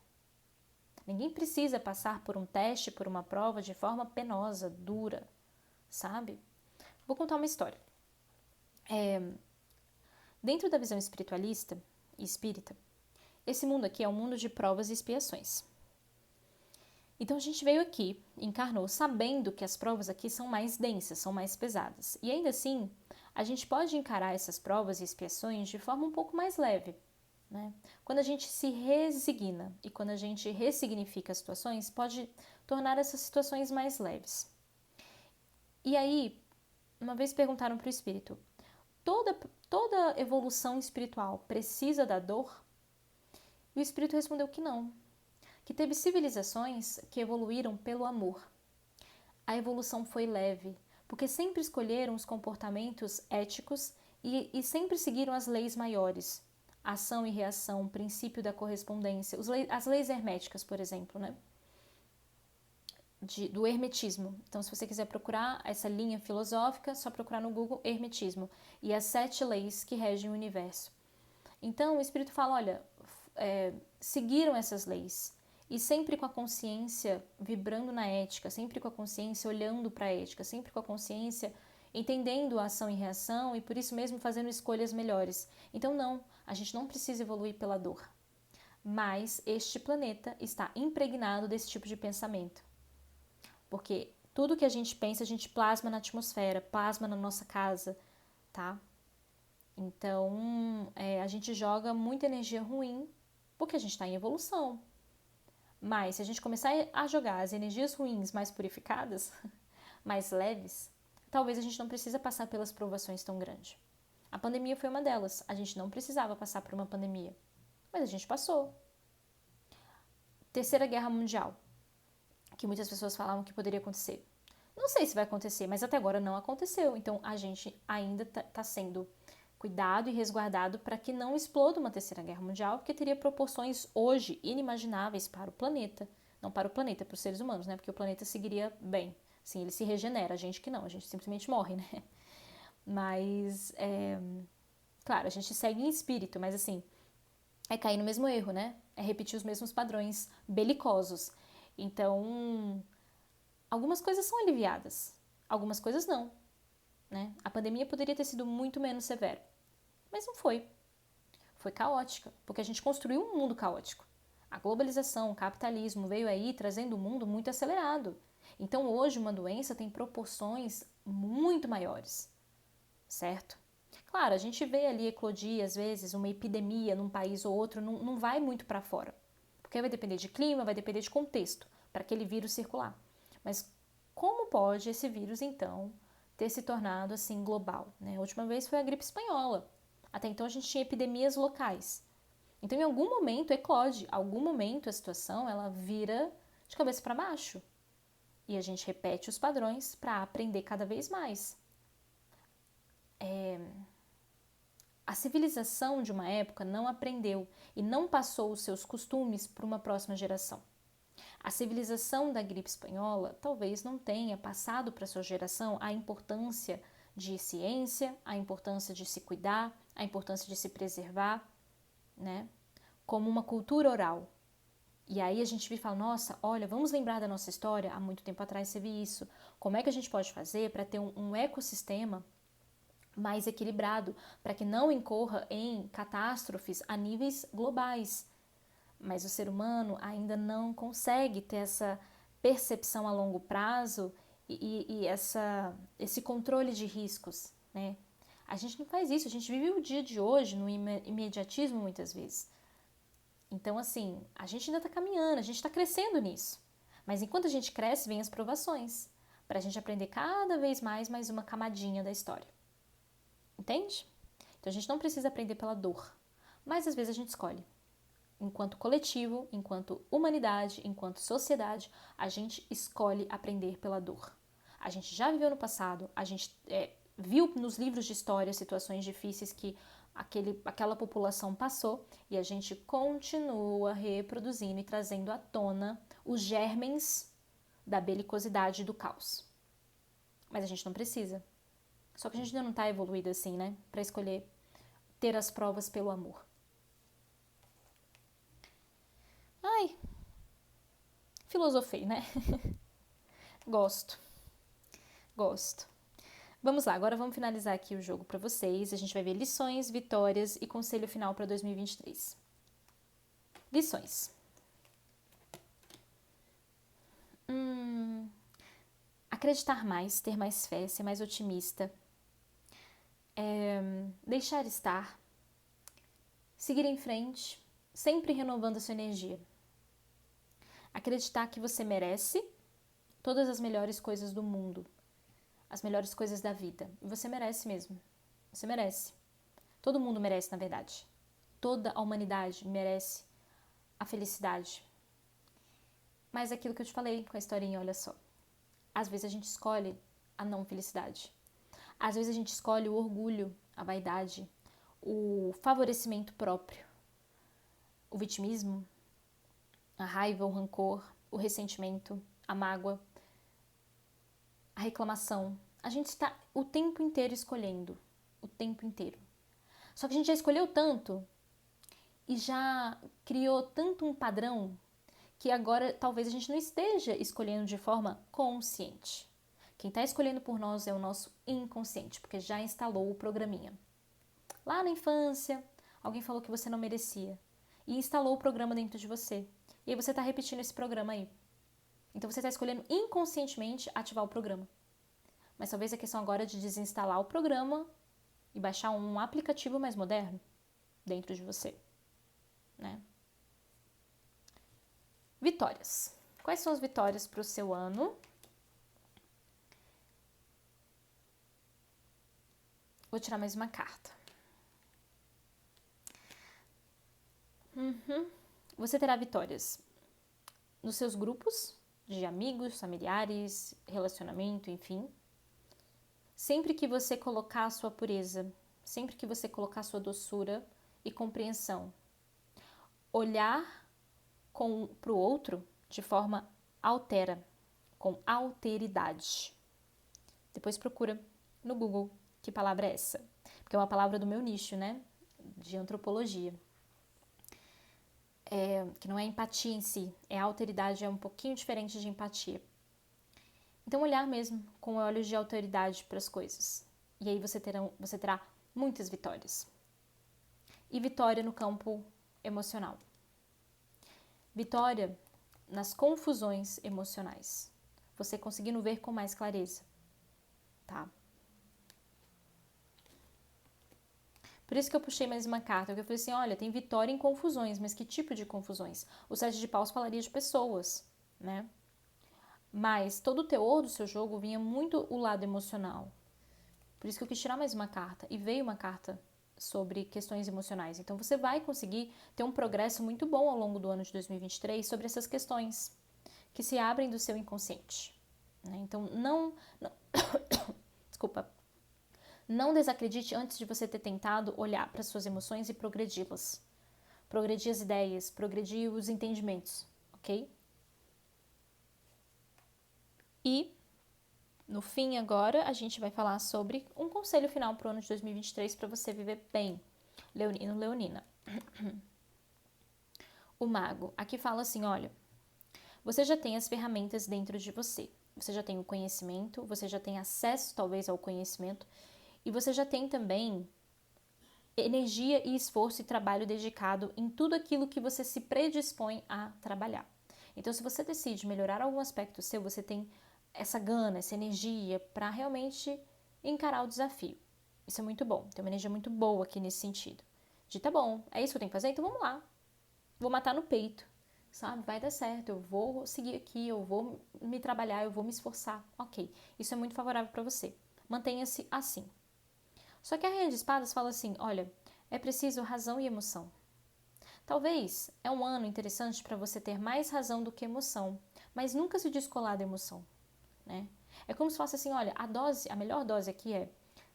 Ninguém precisa passar por um teste, por uma prova de forma penosa, dura, sabe? Vou contar uma história. Dentro da visão espiritualista e espírita, esse mundo aqui é um mundo de provas e expiações. Então a gente veio aqui, encarnou, sabendo que as provas aqui são mais densas, são mais pesadas. E ainda assim, a gente pode encarar essas provas e expiações de forma um pouco mais leve. Né? Quando a gente se resigna e quando a gente ressignifica as situações, pode tornar essas situações mais leves. E aí, uma vez perguntaram para o espírito, toda evolução espiritual precisa da dor? E o espírito respondeu que não, que teve civilizações que evoluíram pelo amor. A evolução foi leve, porque sempre escolheram os comportamentos éticos e sempre seguiram as leis maiores, ação e reação, o princípio da correspondência, as leis herméticas, por exemplo, né? Do hermetismo. Então, se você quiser procurar essa linha filosófica, só procurar no Google hermetismo e as 7 leis que regem o universo. Então, o Espírito fala, olha, seguiram essas leis e sempre com a consciência vibrando na ética, sempre com a consciência olhando para a ética, sempre com a consciência entendendo a ação e reação e por isso mesmo fazendo escolhas melhores. Então não, a gente não precisa evoluir pela dor. Mas este planeta está impregnado desse tipo de pensamento. Porque tudo que a gente pensa, a gente plasma na atmosfera, plasma na nossa casa, tá? Então, a gente joga muita energia ruim porque a gente está em evolução. Mas se a gente começar a jogar as energias ruins mais purificadas, mais leves, talvez a gente não precisa passar pelas provações tão grandes. A pandemia foi uma delas. A gente não precisava passar por uma pandemia, mas a gente passou. Terceira Guerra Mundial, que muitas pessoas falavam que poderia acontecer. Não sei se vai acontecer, mas até agora não aconteceu. Então a gente ainda está sendo cuidado e resguardado para que não exploda uma terceira guerra mundial, porque teria proporções hoje inimagináveis para o planeta. Não para o planeta, para os seres humanos, né? Porque o planeta seguiria bem. Sim, ele se regenera, a gente que não, a gente simplesmente morre, né? Mas, claro, a gente segue em espírito, mas assim, é cair no mesmo erro, né? É repetir os mesmos padrões belicosos. Então, algumas coisas são aliviadas, algumas coisas não. Né? A pandemia poderia ter sido muito menos severa, mas não foi. Foi caótica, porque a gente construiu um mundo caótico. A globalização, o capitalismo veio aí trazendo um mundo muito acelerado. Então hoje uma doença tem proporções muito maiores, certo? Claro, a gente vê ali eclodir às vezes uma epidemia num país ou outro, não vai muito para fora, Porque vai depender de clima, vai depender de contexto para aquele vírus circular. Mas como pode esse vírus, então, ter se tornado assim global, né? A última vez foi a gripe espanhola. Até então a gente tinha epidemias locais. Então, em algum momento eclode, algum momento a situação ela vira de cabeça para baixo. E a gente repete os padrões para aprender cada vez mais. A civilização de uma época não aprendeu e não passou os seus costumes para uma próxima geração. A civilização da gripe espanhola talvez não tenha passado para sua geração a importância de ciência, a importância de se cuidar, a importância de se preservar, né? Como uma cultura oral. E aí a gente vira e fala, nossa, olha, vamos lembrar da nossa história, há muito tempo atrás teve isso. Como é que a gente pode fazer para ter um ecossistema mais equilibrado, para que não incorra em catástrofes a níveis globais? Mas o ser humano ainda não consegue ter essa percepção a longo prazo e esse controle de riscos, né? A gente não faz isso, a gente vive o dia de hoje no imediatismo muitas vezes. Então, assim, a gente ainda está caminhando, a gente está crescendo nisso. Mas enquanto a gente cresce, vem as provações, para a gente aprender cada vez mais uma camadinha da história. Entende? Então, a gente não precisa aprender pela dor, mas às vezes a gente escolhe. Enquanto coletivo, enquanto humanidade, enquanto sociedade, a gente escolhe aprender pela dor. A gente já viveu no passado, a gente viu nos livros de história situações difíceis que aquela população passou e a gente continua reproduzindo e trazendo à tona os germens da belicosidade e do caos. Mas a gente não precisa. Só que a gente ainda não está evoluído assim, né? Para escolher ter as provas pelo amor. Ai, filosofei, né? Gosto. Vamos lá, agora vamos finalizar aqui o jogo para vocês. A gente vai ver lições, vitórias e conselho final para 2023. Lições. Acreditar mais, ter mais fé, ser mais otimista. Deixar estar. Seguir em frente, sempre renovando a sua energia. Acreditar que você merece todas as melhores coisas do mundo. As melhores coisas da vida. E você merece mesmo. Você merece. Todo mundo merece, na verdade. Toda a humanidade merece a felicidade. Mas aquilo que eu te falei com a historinha, olha só. Às vezes a gente escolhe a não felicidade. Às vezes a gente escolhe o orgulho, a vaidade, o favorecimento próprio, o vitimismo, a raiva, o rancor, o ressentimento, a mágoa, a reclamação. A gente está o tempo inteiro escolhendo, o tempo inteiro. Só que a gente já escolheu tanto e já criou tanto um padrão que agora talvez a gente não esteja escolhendo de forma consciente. Quem está escolhendo por nós é o nosso inconsciente, porque já instalou o programinha. Lá na infância, alguém falou que você não merecia e instalou o programa dentro de você. E aí você está repetindo esse programa aí. Então você está escolhendo inconscientemente ativar o programa. Mas talvez a questão agora é de desinstalar o programa e baixar um aplicativo mais moderno dentro de você, né? Vitórias. Quais são as vitórias para o seu ano? Vou tirar mais uma carta. Você terá vitórias nos seus grupos de amigos, familiares, relacionamento, enfim. Sempre que você colocar a sua pureza, sempre que você colocar a sua doçura e compreensão, olhar para o outro de forma com alteridade. Depois procura no Google que palavra é essa, porque é uma palavra do meu nicho, né, de antropologia. Que não é empatia em si, alteridade, é um pouquinho diferente de empatia. Então olhar mesmo com olhos de autoridade para as coisas. E aí você terá muitas vitórias. E vitória no campo emocional. Vitória nas confusões emocionais. Você conseguindo ver com mais clareza. Tá? Por isso que eu puxei mais uma carta, porque eu falei assim, olha, tem vitória em confusões, mas que tipo de confusões? O 7 de paus falaria de pessoas, né? Mas todo o teor do seu jogo vinha muito o lado emocional. Por isso que eu quis tirar mais uma carta. E veio uma carta sobre questões emocionais. Então você vai conseguir ter um progresso muito bom ao longo do ano de 2023 sobre essas questões que se abrem do seu inconsciente, né? Então não desculpa, não desacredite antes de você ter tentado olhar para suas emoções e progredi-las. Progredir as ideias, progredir os entendimentos, ok? E no fim agora a gente vai falar sobre um conselho final para o ano de 2023 para você viver bem, leonino, leonina. O mago aqui fala assim, olha, você já tem as ferramentas dentro de você. Você já tem o conhecimento, você já tem acesso talvez ao conhecimento e você já tem também energia e esforço e trabalho dedicado em tudo aquilo que você se predispõe a trabalhar. Então, se você decide melhorar algum aspecto seu, você tem essa gana, essa energia para realmente encarar o desafio. Isso é muito bom, tem uma energia muito boa aqui nesse sentido. De tá bom, é isso que eu tenho que fazer? Então vamos lá. Vou matar no peito, sabe? Vai dar certo, eu vou seguir aqui, eu vou me trabalhar, eu vou me esforçar. Ok, isso é muito favorável para você. Mantenha-se assim. Só que a Rainha de Espadas fala assim, olha, é preciso razão e emoção. Talvez é um ano interessante para você ter mais razão do que emoção, mas nunca se descolar da emoção, né? É como se fosse assim, olha, a melhor dose aqui é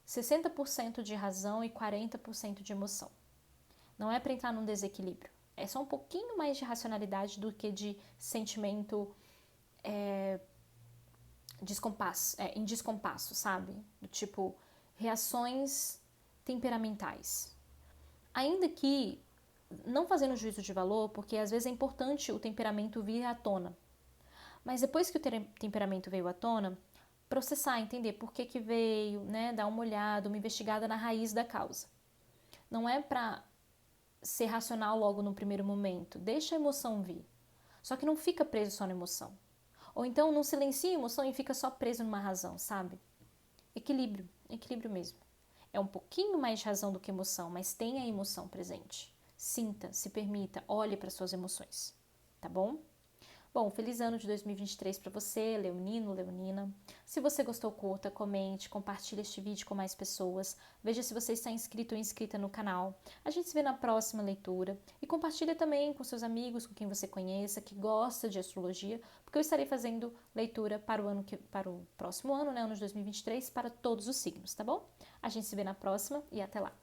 60% de razão e 40% de emoção. Não é para entrar num desequilíbrio. É só um pouquinho mais de racionalidade do que de sentimento em descompasso, sabe? Do tipo, reações temperamentais. Ainda que não fazendo juízo de valor, porque às vezes é importante o temperamento vir à tona. Mas depois que o temperamento veio à tona, processar, entender por que que veio, né? Dar uma olhada, uma investigada na raiz da causa. Não é para ser racional logo no primeiro momento. Deixa a emoção vir. Só que não fica preso só na emoção. Ou então não silencia a emoção e fica só preso numa razão, sabe? Equilíbrio, equilíbrio mesmo. É um pouquinho mais de razão do que emoção, mas tenha a emoção presente. Sinta, se permita, olhe para suas emoções, tá bom? Bom, feliz ano de 2023 para você, leonino, leonina. Se você gostou, curta, comente, compartilhe este vídeo com mais pessoas. Veja se você está inscrito ou inscrita no canal. A gente se vê na próxima leitura. E compartilha também com seus amigos, com quem você conheça, que gosta de astrologia, porque eu estarei fazendo leitura para o próximo ano, né, ano de 2023, para todos os signos, tá bom? A gente se vê na próxima e até lá.